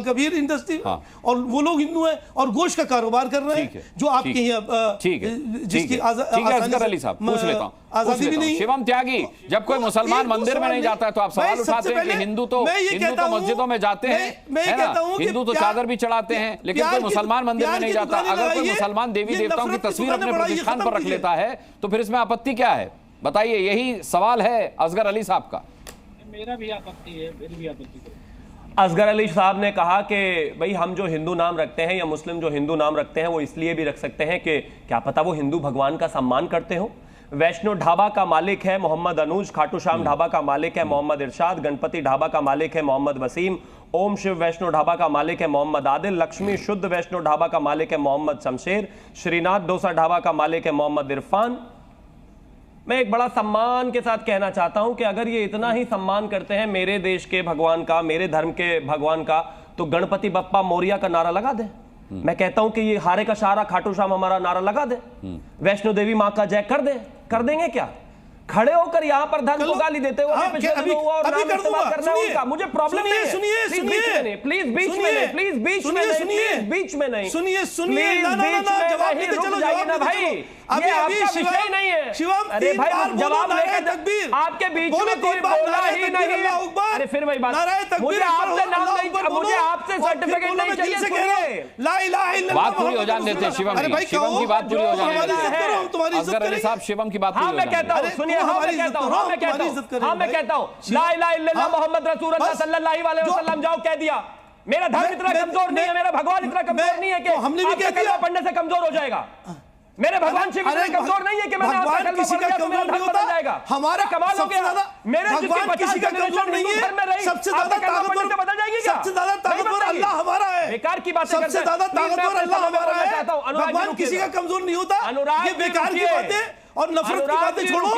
कबीर इंडस्ट्री, और वो लोग हिंदू हैं और गोश्त का कारोबार कर रहे हैं जो आपके यहाँ जिसकी असगर अली साहब पूछ लेता हूँ, आजादी भी नहीं। शिवम त्यागी, जब कोई मुसलमान मंदिर में नहीं जाता है तो आप सवाल उठाते हैं कि हिंदू तो मस्जिदों में जाते हैं, हिंदू तो चादर भी चढ़ाते हैं, लेकिन कोई मुसलमान मंदिर में नहीं जाता। अगर कोई मुसलमान देवी देवताओं की तस्वीर अपने प्रतिष्ठान पर रख लेता है तो फिर इसमें आपत्ति क्या है? बताइए, यही सवाल है असगर अली साहब का। मेरा भी आपत्ति है, मेरी भी आपत्ति है। असगर अली साहब ने कहा कि भाई हम जो हिंदू नाम रखते हैं या मुस्लिम जो हिंदू नाम रखते हैं वो इसलिए भी रख सकते हैं कि क्या पता वो हिंदू भगवान का सम्मान करते हो। वैष्णो ढाबा का मालिक है मोहम्मद अनूज, खाटू श्याम ढाबा का मालिक है मोहम्मद इरशाद, गणपति ढाबा का मालिक है मोहम्मद वसीम, ओम शिव वैष्णो ढाबा का मालिक है मोहम्मद आदिल, लक्ष्मी शुद्ध वैष्णो ढाबा का मालिक है मोहम्मद शमशेर, श्रीनाथ डोसा ढाबा का मालिक है मोहम्मद इरफान। मैं एक बड़ा सम्मान के साथ कहना चाहता हूं कि अगर ये इतना ही सम्मान करते हैं मेरे देश के भगवान का, मेरे धर्म के भगवान का, तो गणपति बप्पा मोरिया का नारा लगा दे। मैं कहता हूं कि ये हारे का शारा खाटू श्याम हमारा नारा लगा दे, वैष्णो देवी मां का जय कर देंगे क्या? खड़े होकर यहाँ पर धर्म को गाली देते हो, मुझे प्रॉब्लम नहीं है। प्लीज बीच में नहीं भाई, ये आपका विषय नहीं है। अरे भाई जवाब लेकर आपके बीच में कोई बोला ही नहीं। अरे फिर वही बात, मुझे आपसे नाम नहीं, मुझे आपसे सर्टिफिकेट नहीं चाहिए। बात पूरी हो जाने देते शिवम की बात पूरी हो जाने देते। असगर अली साहब शिवम की बात पूरी हो जाने देते। मैं कहता हूँ, सुनिए, मैं कहता हूँ ला इलाहा इल्लल्लाह मोहम्मद रसूलुल्लाह सल्लल्लाहु अलैहि वसल्लम जाओ कह दिया। मेरा धर्म इतना कमजोर नहीं है, मेरा भगवान इतना कमजोर नहीं है कि हमने भी कह दिया पढ़ने से कमजोर हो जाएगा। मेरे भगवान शिव इतने कमजोर नहीं है कि मैंने आपका कलमा पढ़ लिया तो मेरा धर्म बदल जाएगा। हमारा कमाल हो गया। मेरे जिसके 50 जनरेशन नहीं है, सबसे ज्यादा ताकतवर बदल जाएगी क्या? सबसे ज्यादा ताकतवर अल्लाह हमारा है। बेकार की बातें करते हैं। सबसे ज्यादा ताकतवर अल्लाह हमारा है। भगवान किसी का कमजोर नहीं होता। ये बेकार की बातें और नफरत की बातें छोड़ो।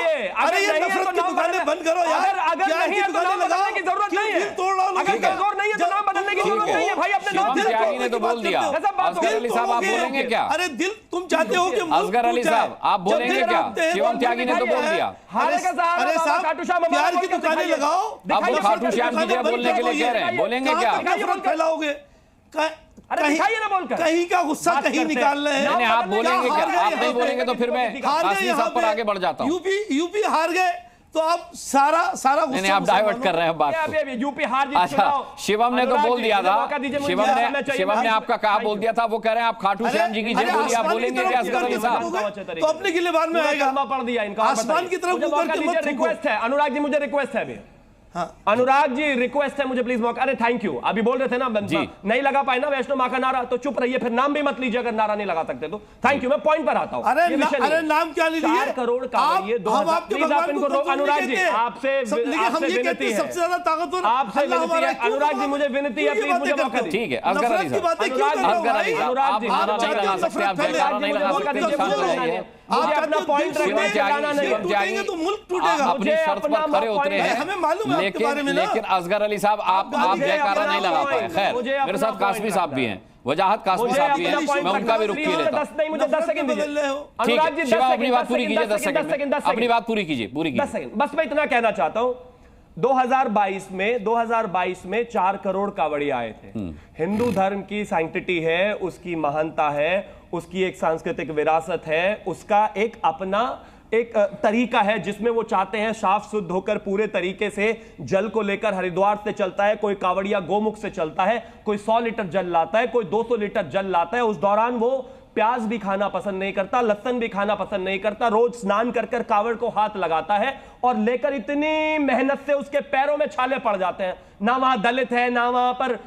अरे ये नफरत की दुकानें बंद करो यार। अगर नहीं है तो नाम बदलने की जरूरत नहीं है। अगर कमजोर नहीं है तो नाम बदलने की जरूरत नहीं है भाई। अपने नाम त्यागी ने तो बोल दिया। असगर अली साहब आप बोलेंगे क्या? अरे दिल तुम चाहते हो कि असगर अली साहब आप बोलेंगे क्या? शिवम त्यागी ने तो बोल दिया। अरे साहब प्यार की दुकानें लगाओ। अब वो खाटू श्याम की जगह बोलने के लिए कह रहे हैं, बोलेंगे क्या? नफरत फैलाओगे? कहीं का गुस्सा कहीं निकाल रहे हैं। नहीं, आप बोलेंगे क्या? आप नहीं बोलेंगे तो फिर मैं कासमी साहब पर आगे बढ़ जाता हूँ। यूपी हार गए तो आप सारा गुस्सा नहीं, आप डाइवर्ट कर रहे हैं बात को। यूपी हार जीत। अच्छा, शिवम ने तो बोल दिया था, शिवम ने आपका कहा बोल दिया था, वो कह रहे हैं आप खाटू श्याम जी की जय बोलिए। आप बोलेंगे क्या असगर अली साहब? तो अपने गिले बार में आएगा। पढ़ दिया इनका आसमान की तरफ रिक्वेस्ट है। अनुराग जी मुझे रिक्वेस्ट है अभी। हाँ। अनुराग जी रिक्वेस्ट है मुझे प्लीज मौका। अरे थैंक यू। अभी बोल रहे थे ना नहीं लगा पाए ना वैष्णो मां का नारा, तो चुप रहिए, फिर नाम भी मत लीजिए अगर नारा नहीं लगा सकते तो। Thank you. मैं पॉइंट पर आता हूं। अरे नाम क्या नहीं लिए? 4 करोड़ का ये 2000 प्लीज आप इनको अनुराग जी आपसे विनती है, सबसे ज्यादा ताकतवर आपसे विनती है। अनुराग जी मुझे विनती है, प्लीज मुझे मौका दीजिए। ठीक है असगर अली साहब, अनुराग जी नारा नहीं लगा सकते, आप जयकारा नहीं लगा सकते, मुझे अपना पॉइंट रखने जाना नहीं। टूटेंगे तो मुल्क टूटेगा। अपनी शर्त पर खरे उतरे हैं, हमें मालूम है आपके बारे में। लेकिन असगर अली साहब आप जयकारा नहीं लगा पाए। खैर मेरे साथ कासमी साहब भी हैं। वजाहत कासमी साहब भी हैं, मैं उनका भी रुख किए लेता हूं। मुझे 10 सेकंड दीजिए। ठीक है शिवम, अपनी बात पूरी कीजिए 10 सेकंड, अपनी बात पूरी कीजिए 10 सेकंड। बस मैं इतना कहना चाहता हूं, 2022 में 4 करोड़ कावड़ी आए थे। हिंदू धर्म की सैंक्टिटी है, उसकी महानता है, उसकी एक सांस्कृतिक विरासत है, उसका एक अपना एक तरीका है जिसमें वो चाहते हैं साफ शुद्ध होकर पूरे तरीके से जल को लेकर हरिद्वार से चलता है, कोई कावड़िया गोमुख से चलता है, कोई 100 लीटर जल लाता है, कोई 200 लीटर जल लाता है। उस दौरान वो प्याज भी खाना पसंद नहीं करता, लहसुन भी खाना पसंद नहीं करता, रोज स्नान कर कर कावड़ को हाथ लगाता है और लेकर इतनी मेहनत से उसके पैरों में छाले पड़ जाते हैं। ना वहां दलित है, ना वहां पर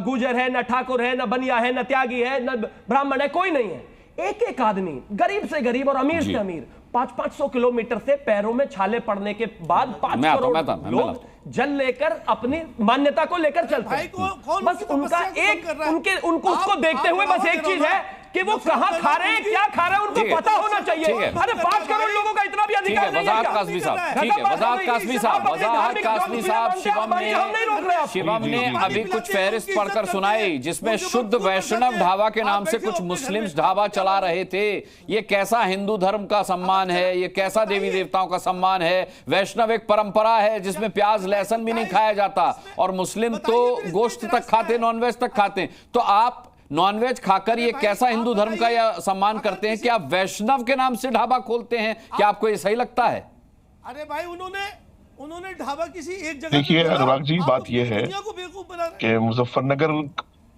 गुजर है, ना ठाकुर है, ना बनिया है, ना त्यागी है, ना ब्राह्मण है, कोई नहीं है। एक एक आदमी, गरीब से गरीब और अमीर से अमीर, 500-500 किलोमीटर से पैरों में छाले पड़ने के बाद 5 करोड़ लोग जल लेकर अपनी मान्यता को लेकर चलते हैं। बस उनका एक उनको उसको देखते हुए बस एक चीज है कि वो कहां खा रहे हैं, क्या खा रहे हैं, उनको पता होना चाहिए। अरे 5 करोड़ लोगों का इतना भी अधिकार नहीं है। वजाहत कासमी साहब, ठीक है, वजाहत कासमी साहब, शिवम ने अभी कुछ फहरिस्त पढ़कर सुनाई जिसमें शुद्ध वैष्णव ढाबा के नाम से कुछ मुस्लिम ढाबा चला रहे थे। ये कैसा हिंदू धर्म का सम्मान है, ये कैसा देवी देवताओं का सम्मान है? वैष्णव एक परंपरा है जिसमें प्याज लहसुन भी नहीं खाया जाता, और मुस्लिम तो गोश्त तक खाते, नॉनवेज तक खाते। तो आप नॉनवेज खाकर ये कैसा हिंदू धर्म का यह सम्मान करते हैं कि आप वैष्णव के नाम से ढाबा खोलते हैं? क्या आपको ये सही लगता है? अरे भाई उन्होंने ढाबा किसी एक जगह। देखिए अनुराग जी, बात यह है कि मुजफ्फरनगर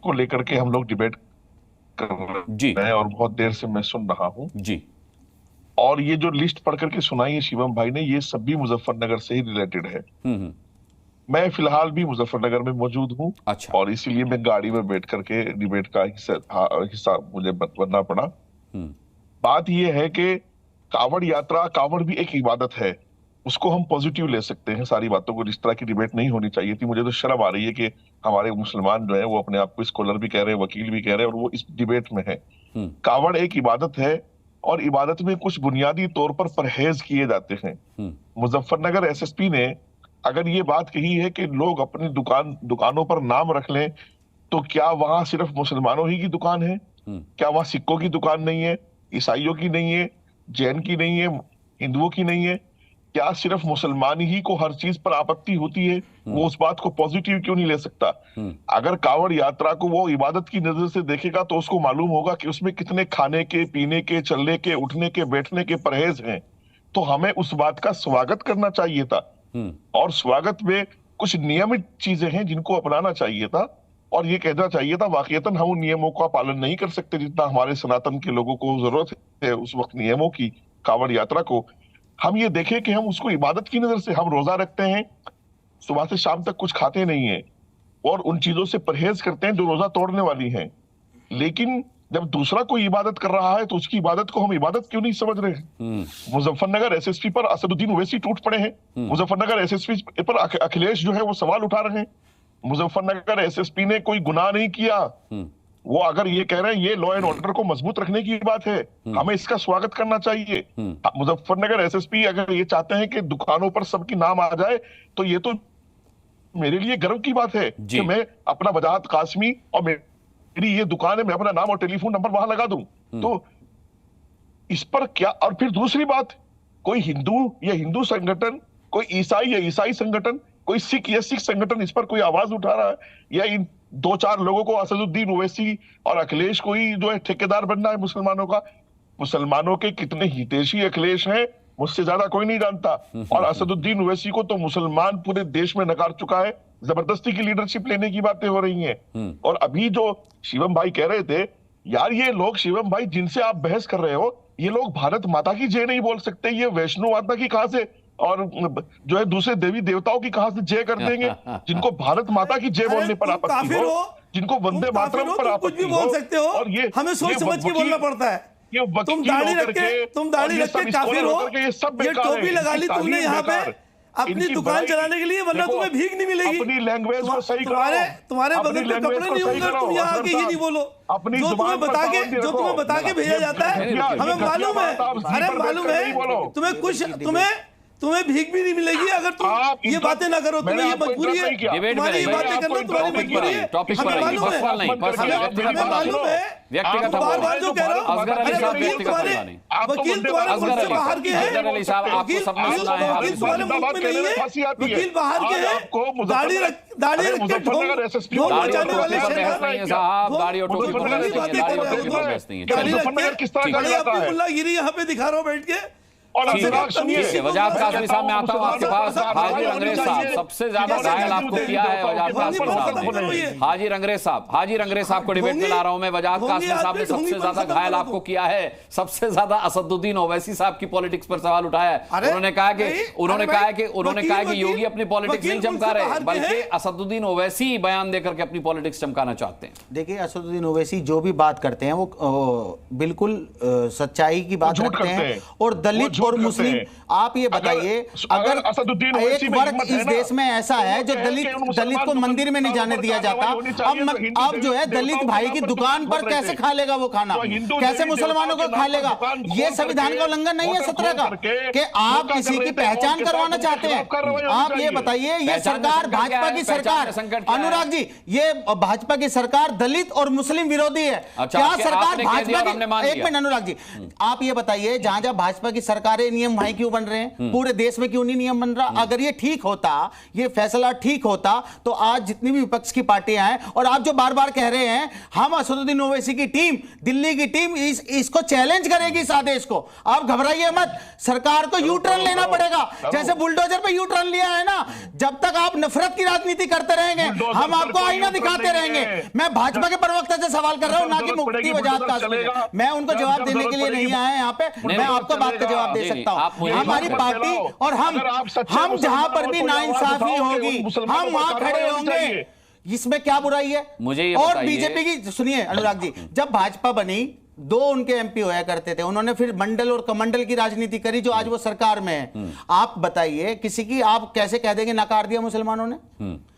को लेकर के हम लोग डिबेट कर रहे हैं और बहुत देर से मैं सुन रहा हूं जी। और ये जो लिस्ट पढ़ करके सुनाई है शिवम भाई ने, ये सब भी मुजफ्फरनगर से ही रिलेटेड है। मैं फिलहाल भी मुजफ्फरनगर में मौजूद हूँ। अच्छा। और इसीलिए मैं गाड़ी में बैठ करके डिबेट का हिस्सा मुझे बनना पड़ा। बात यह है कि कावड़ यात्रा, कावड़ भी एक इबादत है, उसको हम पॉजिटिव ले सकते हैं। सारी बातों को इस तरह की डिबेट नहीं होनी चाहिए थी। मुझे तो शर्म आ रही है कि हमारे मुसलमान जो है वो अपने आप को स्कॉलर भी कह रहे हैं, वकील भी कह रहे हैं, और वो इस डिबेट में है। कावड़ एक इबादत है और इबादत में कुछ बुनियादी तौर पर परहेज किए जाते हैं। मुजफ्फरनगर एसएसपी ने अगर ये बात कही है कि लोग अपनी दुकानों पर नाम रख लें, तो क्या वहां सिर्फ मुसलमानों ही की दुकान है? क्या वहां सिखों की दुकान नहीं है, ईसाइयों की नहीं है, जैन की नहीं है, हिंदुओं की नहीं है? क्या सिर्फ मुसलमान ही को हर चीज पर आपत्ति होती है? वो उस बात को पॉजिटिव क्यों नहीं ले सकता? अगर कावड़ यात्रा को वो इबादत की नजर से देखेगा तो उसको मालूम होगा कि उसमें कितने खाने के, पीने के, चलने के, उठने के, बैठने के परहेज हैं। तो हमें उस बात का स्वागत करना चाहिए था, और स्वागत में कुछ नियमित चीजें हैं जिनको अपनाना चाहिए था, और ये कहना चाहिए था वाकईतन हम उन नियमों का पालन नहीं कर सकते जितना हमारे सनातन के लोगों को जरूरत है उस वक्त नियमों की। कावड़ यात्रा को हम ये देखें कि हम उसको इबादत की नजर से, हम रोजा रखते हैं, सुबह से शाम तक कुछ खाते नहीं है और उन चीजों से परहेज करते हैं जो रोजा तोड़ने वाली हैं। लेकिन जब दूसरा कोई इबादत कर रहा है तो उसकी इबादत को हम इबादत क्यों नहीं समझ रहे हैं? मुजफ्फरनगर एसएसपी पर असदुद्दीन ओवैसी टूट पड़े हैं। मुजफ्फरनगर एसएसपी पर अखिलेश जो है वो सवाल उठा रहे हैं। मुजफ्फरनगर एसएसपी ने कोई गुनाह नहीं किया। वो अगर ये कह रहे हैं ये लॉ एंड ऑर्डर को मजबूत रखने की बात है, हमें इसका स्वागत करना चाहिए। मुजफ्फरनगर एसएसपी अगर ये चाहते हैं कि दुकानों पर सबकी नाम आ जाए, तो ये तो मेरे लिए गर्व की बात है कि मैं अपना वजाहत कासमी और मेरी ये दुकान है, मैं अपना नाम और टेलीफोन नंबर वहां लगा दूं। तो इस पर क्या? और फिर दूसरी बात, कोई हिंदू या हिंदू संगठन, कोई ईसाई या ईसाई संगठन, कोई सिख या सिख संगठन इस पर कोई आवाज उठा रहा है? या इन 2-4 लोगों को, असदुद्दीन ओवैसी और अखिलेश को ही जो है ठेकेदार बनना है मुसलमानों का? मुसलमानों के कितने हितैषी अखिलेश हैं मुझसे ज्यादा कोई नहीं जानता। और असदुद्दीन ओवैसी को तो मुसलमान पूरे देश में नकार चुका है। जबरदस्ती की लीडरशिप लेने की बातें हो रही हैं। और अभी जो शिवम भाई कह रहे थे, यार ये लोग, शिवम भाई जिनसे आप बहस कर रहे हो, ये लोग भारत माता की जय नहीं बोल सकते, ये वैष्णो माता की कहां से और जो है दूसरे देवी देवताओं की कहां से जय कर देंगे? जिनको भारत माता की जय बोलने पर आपत्ति हो, जिनको वंदे मातरम पर आपत्ति हो, बोल सकते हो, और ये हमें सोच समझ के बोलना पड़ता है। तुम दाढ़ी रख के काफिर हो, ये टोपी लगा ली तुमने यहाँ पे अपनी दुकान चलाने के लिए, वरना तुम्हें भीख नहीं मिलेगी। अपनी लैंग्वेज को सही करो, तुम्हारे बदन पे कपड़े नहीं होंगे, तुम यहाँ आके ही नहीं बोलो। जो तुम्हें बता के भेजा जाता है, हमें मालूम है। अरे मालूम है तुम्हें तुम्हें भीख भी नहीं मिलेगी अगर तुम ये बातें ना करो। तुम्हें ये मजबूरी है, तुम्हारी ये बातें करना तुम्हारी मजबूरी है। हमें मालूम है, हमें मालूम है, बार-बार जो कह रहा हूँ, वकील तुम्हारे मुल्क से बाहर के हैं, वकील तुम्हारे मुल्क में नहीं है, वकील बाहर के हैं, दाढ़ी रख के ढोल बजाने वाले अपनी मुल्लागिरी यहाँ पे दिखा रहा हूँ बैठ के। और वजाहत काज़मी साहब, मैं आता हूँ आपके पास। हाजी रंगरेज साहब, सबसे ज्यादा घायल आपको किया है वजाहत काज़मी साहब ने। हाजी रंगरेज साहब को डिबेट में ला रहा हूं मैं। वजाहत काज़मी साहब ने सबसे ज्यादा घायल आपको किया है, सबसे ज्यादा असदुद्दीन ओवैसी साहब की पॉलिटिक्स पर सवाल उठाया है। उन्होंने कहा कि योगी अपनी पॉलिटिक्स नहीं चमका रहे, बल्कि असदुद्दीन ओवैसी बयान देकर के अपनी पॉलिटिक्स चमकाना चाहते हैं। देखिए, असदुद्दीन ओवैसी जो भी बात करते हैं वो बिल्कुल सच्चाई की बात रखते हैं। और दलित और मुस्लिम, आप ये बताइए, अगर एक वर्ग इस देश में ऐसा है जो दलित को मंदिर में नहीं जाने दिया जाता, अब जो है दलित भाई की दुकान पर कैसे खा लेगा वो खाना, कैसे मुसलमानों को खा लेगा? ये संविधान का उल्लंघन नहीं है 17 का कि आप किसी की पहचान करवाना चाहते हैं? आप ये बताइए, ये सरकार, भाजपा की सरकार, अनुराग जी, ये भाजपा की सरकार दलित और मुस्लिम विरोधी है। क्या सरकार भाजपा की, एक मिनट अनुराग जी, आप ये बताइए, जहां जहां भाजपा की सरकार नियम वहीं क्यों बन रहे हैं? पूरे देश में क्यों नहीं नियम बन रहा? अगर ये ठीक होता, ये फैसला ठीक होता, तो आज जितनी भी विपक्ष की पार्टियां हैं, और आप जो बार बार कह रहे हैं हम असदुद्दीन ओवैसी की टीम, दिल्ली की टीम इसको चैलेंज करेगी इस आदेश को, आप घबराइए मत। सरकार को यू टर्न लेना पड़ेगा, जैसे बुलडोजर पे यू टर्न लिया है ना। जब तक आप नफरत की राजनीति करते रहेंगे, हम आपको आईना दिखाते रहेंगे। मैं भाजपा के प्रवक्ता से सवाल कर रहा हूं, ना कि मुफ्ती वजाहत काज़मी। मैं उनको जवाब देने के लिए नहीं आया यहाँ पे, मैं आपको बात का जवाब दे सकता हूं। हमारी पार्टी और हम जहां पर भी नाइंसाफी होगी, हम वहां खड़े होंगे। इसमें क्या बुराई है? मुझे और बीजेपी की, सुनिए अनुराग जी, जब भाजपा बनी, 2 उनके एमपी होया करते थे, उन्होंने फिर मंडल और कमंडल की राजनीति करी जो आज वो सरकार में है। आप बताइए, किसी की आप कैसे कह देंगे नकार दिया मुसलमानों ने?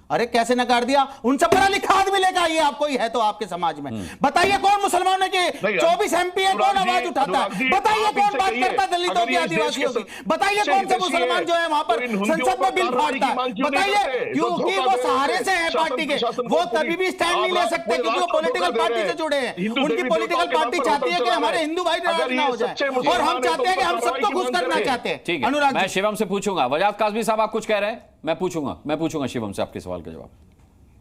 अरे कैसे नकार दिया? उनसे पढ़ा लिखा आदमी लेकर आइए, आपको ही है तो आपके समाज में बताइए, कौन मुसलमानों के 24 एमपी है, कौन आवाज उठाता है? बताइए, कौन बात करता है दलितों की, आदिवासियों की? बताइए, कौन से मुसलमान जो है वहां पर संसद में बिल फाड़ता है? बताइए, क्योंकि वो सहारे से है पार्टी के, वो कभी भी स्टैंड नहीं ले सकते, क्योंकि वो पॉलिटिकल पार्टी से जुड़े हैं। उनकी पॉलिटिकल पार्टी चाहती है कि हमारे हिंदू भाई नाराज ना हो जाए, और हम चाहते हैं कि हम सबको खुश करना चाहते हैं। ठीक है, अनुराग, मैं शिवम से पूछूंगा। वजाहत काज़मी साहब, आप कुछ कह रहे हैं? मैं पूछूंगा शिवम से आपके सवाल का जवाब।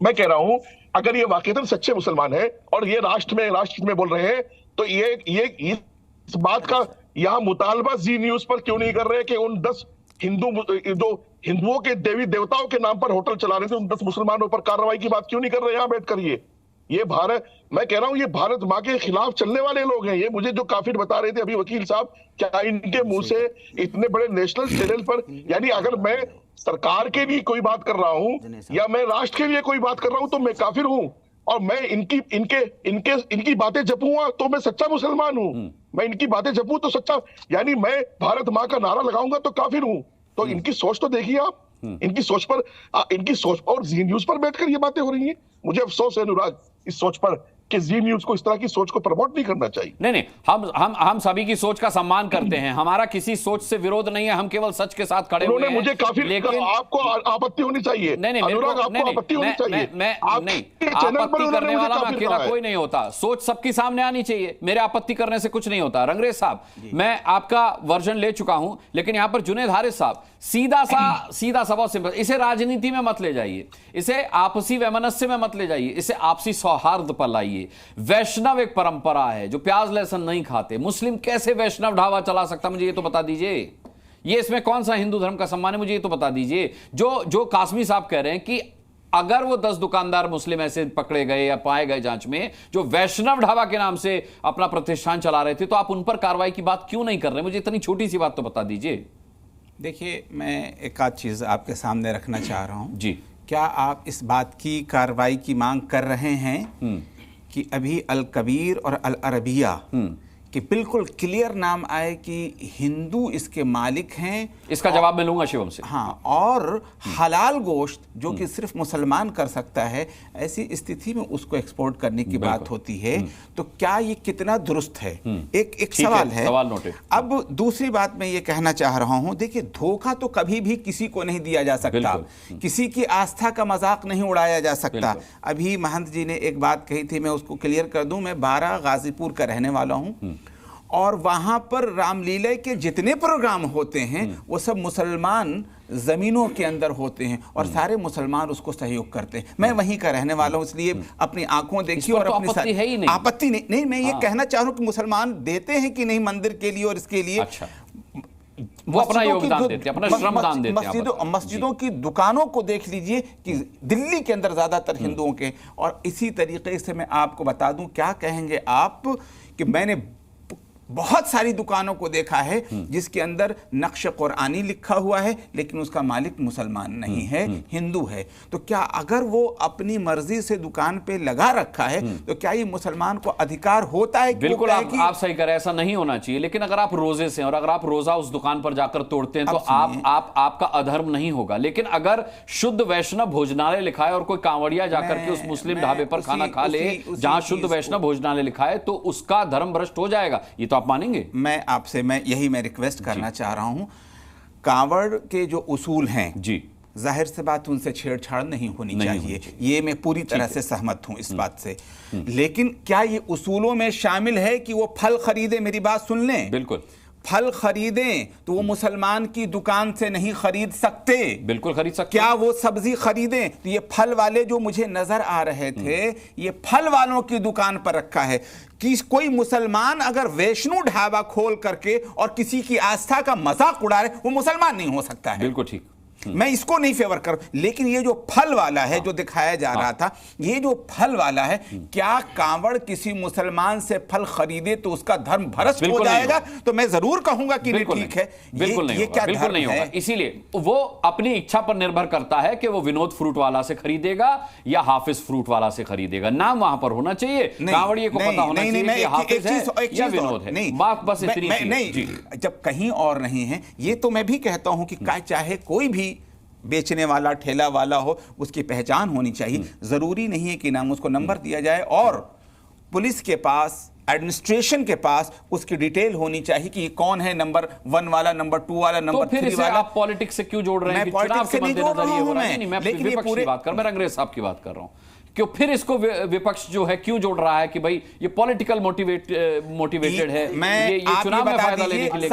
मैं कह रहा हूं, अगर ये वाकईतन सच्चे मुसलमान है और ये राष्ट्र में बोल रहे हैं, तो ये इस बात का यहां मुतालबा जी न्यूज पर क्यों नहीं कर रहे कि उन 10 हिंदुओं के देवी देवताओं के नाम पर होटल चला रहे थे, उन 10 मुसलमानों पर कार्रवाई की बात क्यों नहीं कर रहे यहां बैठकर? ये भारत, मैं कह रहा हूं, ये भारत मां के खिलाफ चलने वाले लोग हैं। ये मुझे जो काफिर बता रहे थे अभी वकील साहब, क्या इनके मुंह से इतने बड़े नेशनल चैनल पर, यानी अगर मैं सरकार के लिए कोई बात कर रहा हूं या मैं राष्ट्र के लिए कोई बात कर रहा हूं तो मैं काफिर हूं, और मैं इनकी बातें जपूंगा तो मैं सच्चा मुसलमान हूं। मैं इनकी बातें जपूं तो सच्चा, यानी मैं भारत मां का नारा लगाऊंगा तो काफिर हूं। तो इनकी सोच तो देखिए आप, इनकी सोच और जी न्यूज पर बैठकर ये बातें हो रही हैं। मुझे अफसोस है अनुराग इस सोच पर कि जी न्यूज को इस तरह की सोच को प्रमोट नहीं करना चाहिए। नहीं, हम सभी की सोच का सम्मान करते हैं, हमारा किसी सोच से विरोध नहीं है, हम केवल सच के साथ खड़े हुए हैं। मुझे काफी, लेकिन आपको आपत्ति होनी चाहिए। नहीं, अनुराग, आपको आपत्ति होनी चाहिए। आपत्ति करने वाला अकेला कोई नहीं होता, सोच सबकी सामने आनी चाहिए। मेरे आपत्ति करने से कुछ नहीं होता। रंगरेज साहब, मैं आपका वर्जन ले चुका हूं, लेकिन यहां पर जुनैद हारिस साहब, सीधा सा बहुत सिंपल, इसे राजनीति में मत ले जाइए, इसे आपसी वैमनस्य में मत ले जाइए, इसे आपसी सौहार्द पर लाइए। वैष्णव एक परंपरा है जो प्याज लहसुन नहीं खाते, मुस्लिम कैसे वैष्णव ढाबा चला सकता, मुझे ये तो बता दीजिए। ये इसमें कौन सा हिंदू धर्म का सम्मान है, मुझे ये तो बता दीजिए। जो काज़मी साहब कह रहे हैं कि अगर वो 10 दुकानदार मुस्लिम ऐसे पकड़े गए या पाए गए जांच में जो वैष्णव ढाबा के नाम से अपना प्रतिष्ठान चला रहे थे, तो आप उन पर कार्रवाई की बात क्यों नहीं कर रहे? मुझे इतनी छोटी सी बात तो बता दीजिए। देखिए, मैं एक आध चीज़ आपके सामने रखना चाह रहा हूँ जी। क्या आप इस बात की कार्रवाई की मांग कर रहे हैं कि अभी अल कबीर और अल अरबिया कि बिल्कुल क्लियर नाम आए कि हिंदू इसके मालिक हैं। इसका जवाब मैं लूंगा शिवम से। हाँ, और हलाल गोश्त जो कि सिर्फ मुसलमान कर सकता है, ऐसी स्थिति में उसको एक्सपोर्ट करने की बात होती है। तो क्या ये कितना दुरुस्त है? एक सवाल है। सवाल नोटेड। अब दूसरी बात मैं ये कहना चाह रहा हूं, देखिए धोखा तो कभी भी किसी को नहीं दिया जा सकता, किसी की आस्था का मजाक नहीं उड़ाया जा सकता। अभी महंत जी ने एक बात कही थी, मैं उसको क्लियर कर दूं। मैं 12 गाजीपुर का रहने वाला हूं और वहां पर रामलीला के जितने प्रोग्राम होते हैं वो सब मुसलमान जमीनों के अंदर होते हैं और सारे मुसलमान उसको सहयोग करते हैं। मैं वहीं का रहने वाला हूं, इसलिए अपनी आंखों देखी और अपनी आपत्ति नहीं मैं ये कहना चाह रहा हूं कि मुसलमान देते हैं कि नहीं मंदिर के लिए और इसके लिए। अच्छा, वो अपना योगदान देते हैं, अपना श्रमदान देते हैं। मस्जिदों की दुकानों को देख लीजिए कि दिल्ली के अंदर ज्यादातर हिंदुओं के। और इसी तरीके से मैं आपको बता दूं, क्या कहेंगे आप कि मैंने बहुत सारी दुकानों को देखा है जिसके अंदर नक्श कुरानी लिखा हुआ है लेकिन उसका मालिक मुसलमान नहीं है, हिंदू है। तो क्या अगर वो अपनी मर्जी से दुकान पे लगा रखा है तो क्या ये मुसलमान को अधिकार होता है? बिल्कुल आप सही करें, ऐसा नहीं होना चाहिए। लेकिन अगर आप रोजे से और अगर आप रोजा उस दुकान पर जाकर तोड़ते हैं तो आपका अधर्म नहीं होगा। लेकिन अगर शुद्ध वैष्णव भोजनालय लिखा है और कोई कांवड़िया जाकर के उस मुस्लिम ढाबे पर खाना खा ले जहां शुद्ध वैष्णव भोजनालय लिखा है तो उसका धर्म भ्रष्ट हो जाएगा। ये तो आप मानेंगे? मैं आपसे मैं रिक्वेस्ट करना चाह रहा हूं, कांवड़ के जो उसूल हैं जी, जाहिर से बात उनसे छेड़छाड़ नहीं होनी चाहिए। ये मैं पूरी तरह से सहमत हूं इस बात से। लेकिन क्या ये उसूलों में शामिल है कि वो फल खरीदे? मेरी बात सुन लें। बिल्कुल, फल खरीदें तो वो मुसलमान की दुकान से नहीं खरीद सकते। बिल्कुल खरीद सकते। क्या वो सब्जी खरीदें तो ये फल वाले जो मुझे नजर आ रहे थे, ये फल वालों की दुकान पर रखा है। कि कोई मुसलमान अगर वैष्णो ढाबा खोल करके और किसी की आस्था का मजाक उड़ा रहे, वो मुसलमान नहीं हो सकता है। बिल्कुल ठीक, मैं इसको नहीं फेवर कर। लेकिन ये जो फल वाला है जो दिखाया जा रहा था, ये जो फल वाला है, क्या कांवड़ किसी मुसलमान से फल खरीदे तो उसका धर्म भ्रष्ट हो जाएगा? तो मैं जरूर कहूंगा कि ठीक है। बिल्कुल नहीं होगा, बिल्कुल नहीं होगा। इसीलिए वो अपनी इच्छा पर निर्भर करता है कि वो विनोद फ्रूट वाला से खरीदेगा या हाफिज फ्रूट वाला से खरीदेगा। नाम वहां पर होना चाहिए, कांवड़िए को पता होना चाहिए कि हाफिज है या विनोद है। नहीं, बस इतनी नहीं, जब कहीं और नहीं है। ये तो मैं भी कहता हूं कि चाहे कोई भी बेचने वाला ठेला वाला हो, उसकी पहचान होनी चाहिए। जरूरी नहीं है कि नाम उसको नंबर दिया जाए और पुलिस के पास, एडमिनिस्ट्रेशन के पास उसकी डिटेल होनी चाहिए कि ये कौन है, नंबर 1 वाला, नंबर 2 वाला, नंबर 3 वाला। आप पॉलिटिक्स से क्यों जोड़ रहे हैं? मैं पॉलिटिक्स से नहीं जोड़ रहा हूं। मैं विपक्ष की बात कर, मैं अंग्रेज साहब की बात कर रहा हूं। क्यों फिर इसको विपक्ष जो है क्यों जोड़ रहा है कि भाई ये पॉलिटिकल मोटिवेटेड है, ये चुनाव में फायदा लेने के लिए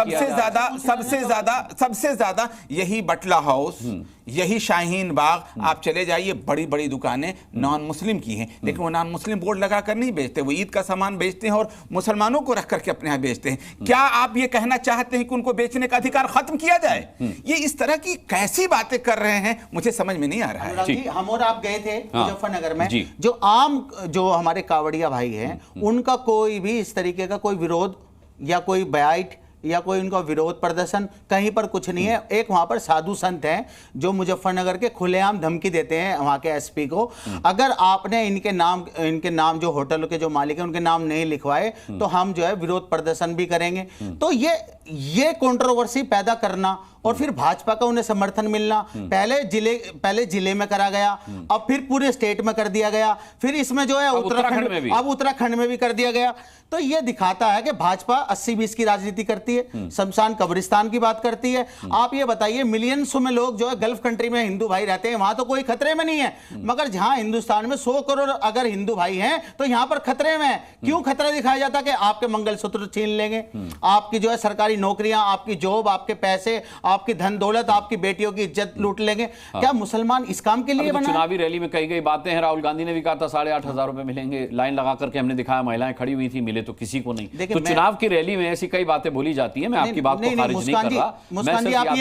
सबसे ज्यादा यही बटला हाउस, यही शाहीन बाग, आप चले जाइए, बड़ी बड़ी दुकानें नॉन मुस्लिम की हैं, लेकिन वो नॉन मुस्लिम बोर्ड लगाकर नहीं बेचते, वो ईद का सामान बेचते हैं और मुसलमानों को रख करके अपने यहाँ बेचते हैं। क्या आप ये कहना चाहते हैं कि उनको बेचने का अधिकार खत्म किया जाए? ये इस तरह की कैसी बातें कर रहे हैं, मुझे समझ में नहीं आ रहा है। हम और आप गए थे मुजफ्फरनगर में, जो हमारे कावड़िया भाई हैं, उनका कोई भी इस तरीके का कोई विरोध या कोई बाइट या कोई उनका विरोध प्रदर्शन कहीं पर कुछ नहीं है। एक वहां पर साधु संत हैं जो मुजफ्फरनगर के खुलेआम धमकी देते हैं वहां के एसपी को, अगर आपने इनके नाम जो होटल के जो मालिक हैं उनके नाम नहीं लिखवाए तो हम जो है विरोध प्रदर्शन भी करेंगे। तो ये कंट्रोवर्सी पैदा करना और फिर भाजपा का उन्हें समर्थन मिलना, पहले जिले में करा गया, अब फिर पूरे स्टेट में कर दिया गया, फिर इसमें जो है उत्तराखंड में भी कर दिया गया। तो ये दिखाता है कि भाजपा 80-20 की राजनीति करती है, शमशान कब्रिस्तान की बात करती है। आप ये बताइए, मिलियंस में लोग जो है गल्फ कंट्री में हिंदू भाई रहते हैं, वहां तो कोई खतरे में नहीं है, मगर जहां हिंदुस्तान में 100 करोड़ अगर हिंदू भाई हैं तो यहां पर खतरे में है। क्यों खतरा दिखाया जाता है? कि आपके मंगलसूत्र छीन लेंगे, आपकी जो है सरकारी नौकरियां, आपकी जॉब, आपके पैसे, आपकी धन दौलत, आपकी बेटियों की इज्जत लूट लेंगे। क्या मुसलमान इस काम के लिए बना? चुनावी रैली में कई बातें हैं, राहुल गांधी ने भी कहा था 8,500 रुपए मिलेंगे, लाइन लगा करके हमने दिखाया, महिलाएं खड़ी हुई थी, मिले तो किसी को नहीं। तो चुनाव की रैली में ऐसी कई बातें बोली जाती है, मैं आपकी बात को खारिज नहीं कर रहा। मुस्कान जी, आप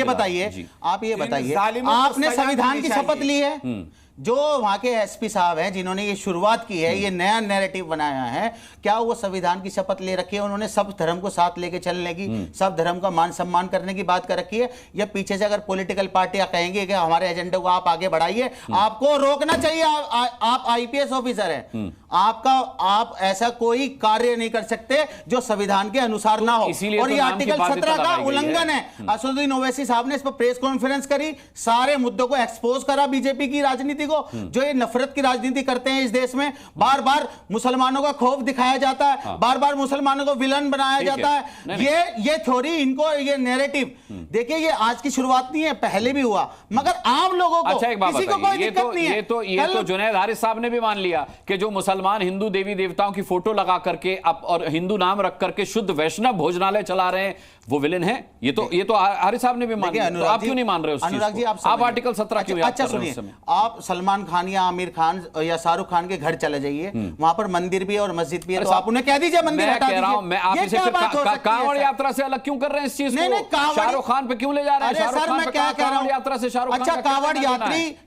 ये बताइए, आपने संविधान की शपथ ली है, जो वहां के एसपी साहब हैं जिन्होंने ये शुरुआत की है, ये नया नैरेटिव बनाया है, क्या वो संविधान की शपथ ले रखी है? उन्होंने सब धर्म को साथ लेके चलने की, सब धर्म का मान सम्मान करने की बात कर रखी है? या पीछे से अगर पॉलिटिकल पार्टियां कहेंगे कि हमारे एजेंडे को आप आगे बढ़ाइए, आपको रोकना चाहिए। आप आईपीएस ऑफिसर हैं, आप ऐसा कोई कार्य नहीं कर सकते जो संविधान के अनुसार ना हो, और ये आर्टिकल 17 का उल्लंघन है। असदुद्दीन ओवैसी साहब ने इस पर प्रेस कॉन्फ्रेंस करी, सारे मुद्दों को एक्सपोज करा बीजेपी की राजनीति को, जो ये नफरत की राजनीति करते हैं इस देश में। बार बार मुसलमानों का खौफ दिखाया जाता है, बार बार मुसलमानों को विलन बनाया जाता है। ये थ्योरी, इनको ये नैरेटिव, देखिए ये आज की शुरुआत नहीं है, पहले भी हुआ, मगर आम लोगों को किसी को कोई दिक्कत नहीं है। ये तो जुनैद हारिस साहब ने भी मान लिया कि जो मुसलमान हिंदू देवी देवताओं की फोटो लगा करके और हिंदू नाम रख करके शुद्ध वैष्णव भोजनालय चला रहे हैं, वो विलेन है। ये तो हारिस साहब ने भी मान लिया। तो आप क्यों नहीं मान रहे उस अनुराग जी? आप आर्टिकल 17 क्यों याद कर रहे हैं? सुनिए, आप सलमान खान या आमिर खान या शाहरुख खान के घर चले जाइए, वहां पर मंदिर भी है और मस्जिद भी है, तो आप उन्हें कह दीजिए मंदिर हटा दीजिए। मैं आप इसे कांवड़ यात्रा से अलग क्यों कर रहे हैं इस चीज को? शाहरुख खान पे क्यों ले जा रहे हैं? सर मैं क्या कह रहा हूं, यात्रा से शाहरुख खान, अच्छा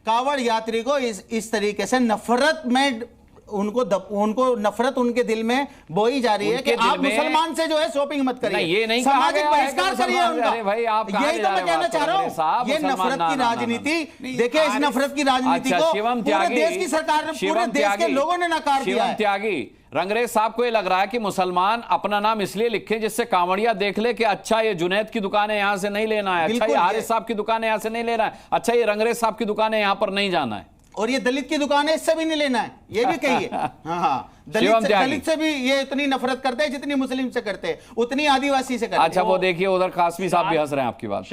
कांवड़ यात्री को इस तरीके से नफरत में उनको नफरत उनके दिल में बोई जा रही है कि आप मुसलमान से जो है शॉपिंग मत करिए, ये नहीं सामाजिक बहिष्कार करिए उनका। भाई आप यही तो मैं कहना चाह रहा हूँ। ये नफरत की राजनीति, देखिए इस नफरत की राजनीति को पूरे देश की सरकार ने, पूरे देश के लोगों ने नकार दिया है। त्यागी रंगरेज साहब को ये लग रहा है कि मुसलमान अपना नाम इसलिए लिखे जिससे कांवड़िया देख ले कि अच्छा ये जुनैद की दुकान है, यहां से नहीं लेना है, अच्छा ये हारिस साहब की दुकान है, यहां से नहीं लेना है, अच्छा ये रंगरेज साहब की दुकान है, यहां पर नहीं जाना है, और ये दलित की दुकान है, इससे भी नहीं लेना है, ये भी कहिए। हाँ, दलित से भी ये इतनी नफरत करते हैं जितनी मुस्लिम से करते हैं, उतनी आदिवासी से करते हैं। अच्छा वो देखिए उधर कासमी साहब भी हंस रहे हैं आपकी बात।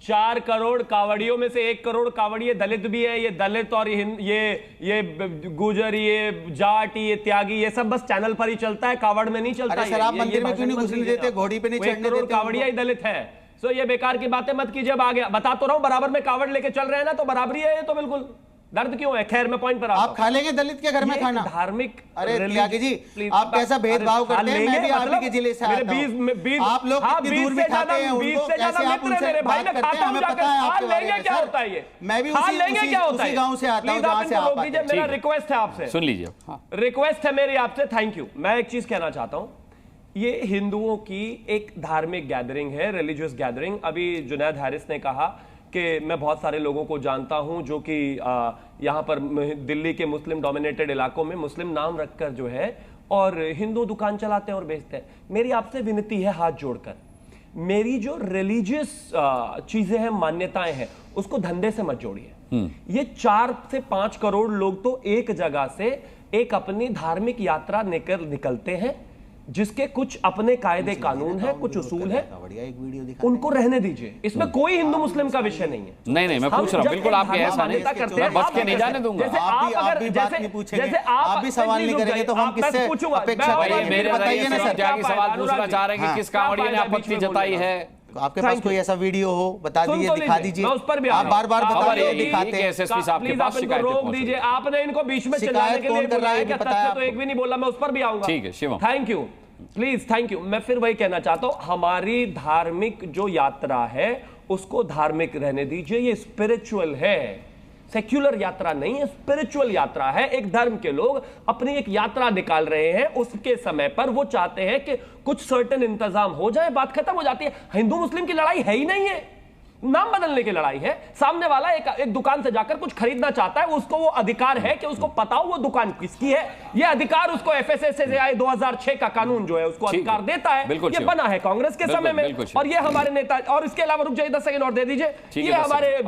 4 करोड़ कावड़ियों में से 1 करोड़ कावड़िए दलित भी है। ये दलित और ये गुजर, ये जाट, ये त्यागी, ये सब बस चैनल पर ही चलता है, कावड़ में नहीं चलता। अरे सर आप मंदिर में क्यों नहीं घुसने देते, घोड़ी पे नहीं चढ़ने देते? कावड़िया ही दलित है। सो ये बेकार की बातें मत कीजिए। आगे बता तो रहा हूं, बराबर में कावड़ लेके चल रहे हैं ना, तो बराबरी है ये तो बिल्कुल। दर्द क्यों है? खैर मैं पॉइंट पर आता हूं। आप खा लेंगे दलित के घर में खाना? धार्मिक, अरे त्यागी जी आप कैसा भेदभाव करते हैं? मैं भी आप ही के जिले से आता हूं, आप लोग कितनी दूर भी खाते हैं उनको, कैसे आप उनसे बात करते हैं हमें पता है आपके बारे में। क्या होता है ये? मैं भी उसी गांव से आता हूं जहां से आप आते हैं। मेरा रिक्वेस्ट है आपसे, सुन लीजिए, रिक्वेस्ट है मेरी आपसे, थैंक यू। मैं एक चीज कहना चाहता हूं, ये हिंदुओं की एक धार्मिक गैदरिंग है, रिलीजियस गैदरिंग। अभी जुनैद हारिस ने कहा कि मैं बहुत सारे लोगों को जानता हूं जो कि यहाँ पर दिल्ली के मुस्लिम डोमिनेटेड इलाकों में मुस्लिम नाम रखकर जो है और हिंदू दुकान चलाते हैं और बेचते हैं। मेरी आपसे विनती है हाथ जोड़कर, मेरी जो रिलीजियस चीजें हैं, मान्यताएं हैं, उसको धंधे से मत जोड़िए। ये 4 से 5 करोड़ लोग तो एक जगह से एक अपनी धार्मिक यात्रा निकलते हैं जिसके कुछ अपने कायदे कानून है, कुछ उसूल है, उनको रहने दीजिए। इसमें कोई हिंदू मुस्लिम का विषय नहीं है। नहीं मैं पूछ रहा हूं, बिल्कुल आपके ऐसा नहीं करते हैं, बच के नहीं जाने दूंगा। जैसे आप भी सवाल नहीं करेंगे तो हम किससे अपेक्षा करेंगे? मेरे बताइए ना सर, त्यागी सवाल पूछना चाह रहे हैं कि किस कांवड़िए ने आपत्ति जताई है? आपके पास कोई ऐसा वीडियो हो बता दीजिए, दिखा दीजिए। उस पर भी आप बार-बार दिखाते हैं। एसएसपी साहब के पास शिकायत रोक दीजिए। आपने इनको बीच में चलाने के लिए बोला है, तो एक भी नहीं बोला, मैं उस पर भी आऊंगा। ठीक है Shivam, thank you, please thank you. मैं फिर वही कहना चाहता हूं, हमारी धार्मिक जो यात्रा है उसको धार्मिक रहने दीजिए। ये स्पिरिचुअल है, सेक्युलर यात्रा नहीं है, स्पिरिचुअल यात्रा है। एक धर्म के लोग अपनी एक यात्रा निकाल रहे हैं, उसके समय पर वो चाहते हैं कि कुछ सर्टेन इंतजाम हो जाए, बात खत्म हो जाती है। हिंदू मुस्लिम की लड़ाई है ही नहीं है, नाम बदलने की लड़ाई है। सामने वाला एक दुकान से जाकर कुछ खरीदना चाहता है, उसको वो अधिकार है कि उसको पता हो वो दुकान किसकी है। ये अधिकार उसको एफएसएसएआई 2006 का कानून जो है उसको अधिकार देता है। ये बना है कांग्रेस के समय में, और ये हमारे नेता, और इसके अलावा रुक जाइए 10 सेकंड और दे दीजिए। ये हमारे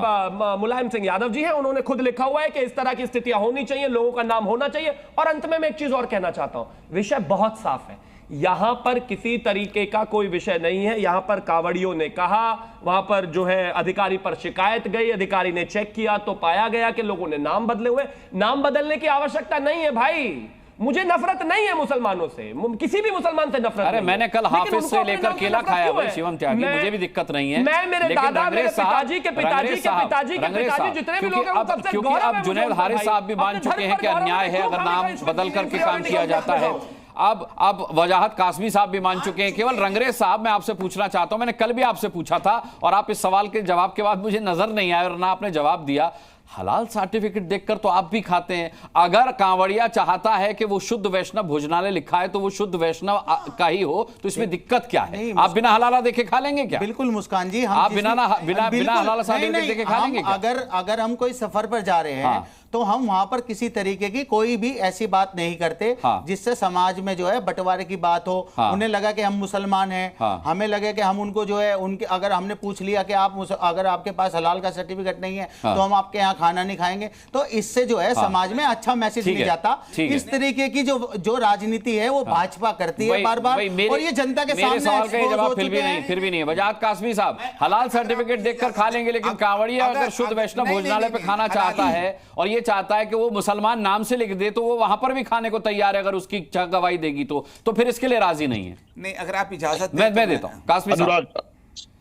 मुलायम सिंह यादव जी हैं, उन्होंने खुद लिखा हुआ है कि इस तरह की स्थितियां होनी चाहिए, लोगों का नाम होना चाहिए। और अंत में मैं एक चीज और कहना चाहता हूं, विषय बहुत साफ है, यहां पर किसी तरीके का कोई विषय नहीं है। यहां पर कावड़ियों ने कहा, वहां पर जो है अधिकारी पर शिकायत गई, अधिकारी ने चेक किया तो पाया गया कि लोगों ने नाम बदले हुए। नाम बदलने की आवश्यकता नहीं है भाई, मुझे नफरत नहीं है मुसलमानों से, किसी भी मुसलमान से नफरत। अरे मैंने कल हाफिज से लेकर केला खाया भाई शिवम त्यागी, मुझे भी दिक्कत नहीं है। मैं मेरे दादा, मेरे पिताजी के पिताजी के पिताजी के पिताजी जितने भी लोग हैं, क्योंकि अब जुनैद हारिस साहब भी मान चुके हैं कि अन्याय है अगर नाम बदल करके काम किया जाता है। अब वजाहत कासमी साहब भी मान चुके हैं। केवल रंगरेज साहब मैं आपसे पूछना चाहता हूं, मैंने कल भी आपसे पूछा था और आप इस सवाल के जवाब के बाद मुझे नजर नहीं आया और ना आपने जवाब दिया। हलाल सर्टिफिकेट देखकर तो आप भी खाते हैं, अगर कांवड़िया चाहता है कि वो शुद्ध वैष्णव भोजनालय लिखा है तो वो शुद्ध वैष्णव का ही हो, तो इसमें दिक्कत क्या है? आप बिना हलाला देखे खा लेंगे क्या? बिल्कुल मुस्कान जी, आप बिना हलाला सर्टिफिकेट देखे खा लेंगे क्या? अगर हम कोई सफर पर जा रहे हैं तो हम वहां पर किसी तरीके की कोई भी ऐसी बात नहीं करते जिससे समाज में जो है बंटवारे की बात हो। उन्हें लगा कि हम मुसलमान हैं, हमें लगे कि हम उनको जो है उनके, अगर हमने पूछ लिया कि आप अगर आपके पास हलाल का सर्टिफिकेट नहीं है तो हम आपके यहाँ खाना नहीं खाएंगे, तो इससे जो है समाज में अच्छा मैसेज नहीं जाता। इस तरीके की जो राजनीति है वो भाजपा करती है बार बार, और ये जनता के सामने सवाल का जवाब फिर भी नहीं है। बजाज कासमी साहब, हलाल सर्टिफिकेट देखकर खा लेंगे, लेकिन कांवड़िया अगर शुद्ध वैष्णव भोजनालय पे खाना चाहता है और ये चाहता है कि वो मुसलमान नाम से लिख दे तो वो वहां पर भी खाने को तैयार है, अगर उसकी गवाही देगी तो फिर इसके लिए राजी नहीं है। नहीं, अगर आप इजाजत मैं देता हूं। कासमी साहब,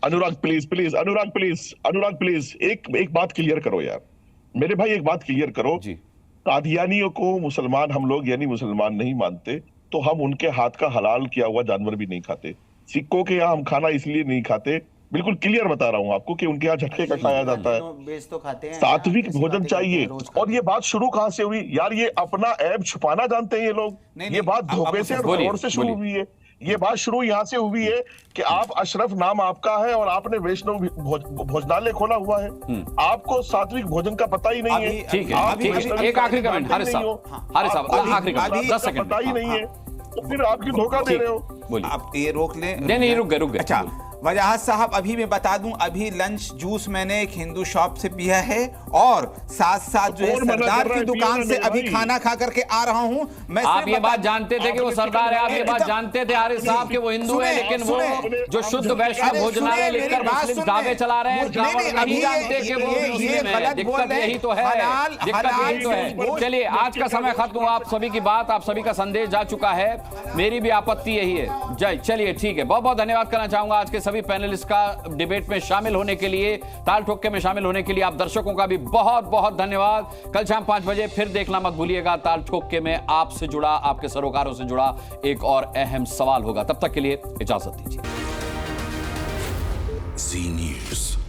अनुराग प्लीज एक बात क्लियर करो यार, मेरे भाई, एक बात क्लियर करो जी। कादियानियों को मुसलमान हम लोग यानी मुसलमान नहीं मानते, तो हम उनके हाथ का हलाल किया हुआ जानवर भी नहीं खाते। सिक्कों के यहाँ हम खाना इसलिए नहीं खाते, बिल्कुल क्लियर बता रहा हूँ आपको कि उनके यहाँ झटके का खाया जाता है। बेच तो खाते हैं, सात्विक भोजन चाहिए। और ये बात शुरू कहाँ से हुई यार? ये अपना ऐब छुपाना जानते हैं ये लोग। ये बात धोखे से और फ्रॉड से शुरू हुई है। ये बात शुरू यहाँ से हुई है कि आप अशरफ नाम आपका है और आपने वैष्णव भोजनालय खोला हुआ है, आपको सात्विक भोजन का पता ही नहीं है। ठीक है, एक आखिरी कमेंट हारिस साहब, आखिरी कमेंट 10 सेकंड। पता ही नहीं है तो फिर आप क्यों धोखा दे रहे हो? आप ये रोक लें। नहीं, रुक गए। अच्छा, वजाहत साहब, अभी मैं बता दूं, अभी लंच जूस मैंने एक हिंदू शॉप से पिया है और साथ साथ जो है सरदार की दुकान से अभी खाना खा करके आ रहा हूं। मैं आप ये बात जानते थे कि वो सरदार है, आप ये बात जानते थे हारिस साहब कि वो हिंदू है, लेकिन वो जो शुद्ध वैष्णव भोजनालय लेकर मुस्लिम ढाबे चला रहे हैं, नहीं जानते कि वो मुस्लिम है। दिक्कत यही तो है। चलिए, आज का समय खत्म हुआ। आप सभी की बात, आप सभी का संदेश जा चुका है। मेरी भी आपत्ति यही है। जय, चलिए ठीक है, बहुत बहुत धन्यवाद करना चाहूंगा आज के सभी पैनलिस्ट का डिबेट में शामिल होने के लिए, ताल ठोके में शामिल होने के लिए। आप दर्शकों का भी बहुत बहुत धन्यवाद। कल शाम 5 बजे फिर देखना मत भूलिएगा। ताल ठोके में आपसे जुड़ा, आपके सरोकारों से जुड़ा एक और अहम सवाल होगा। तब तक के लिए इजाजत दीजिए। जी न्यूज़।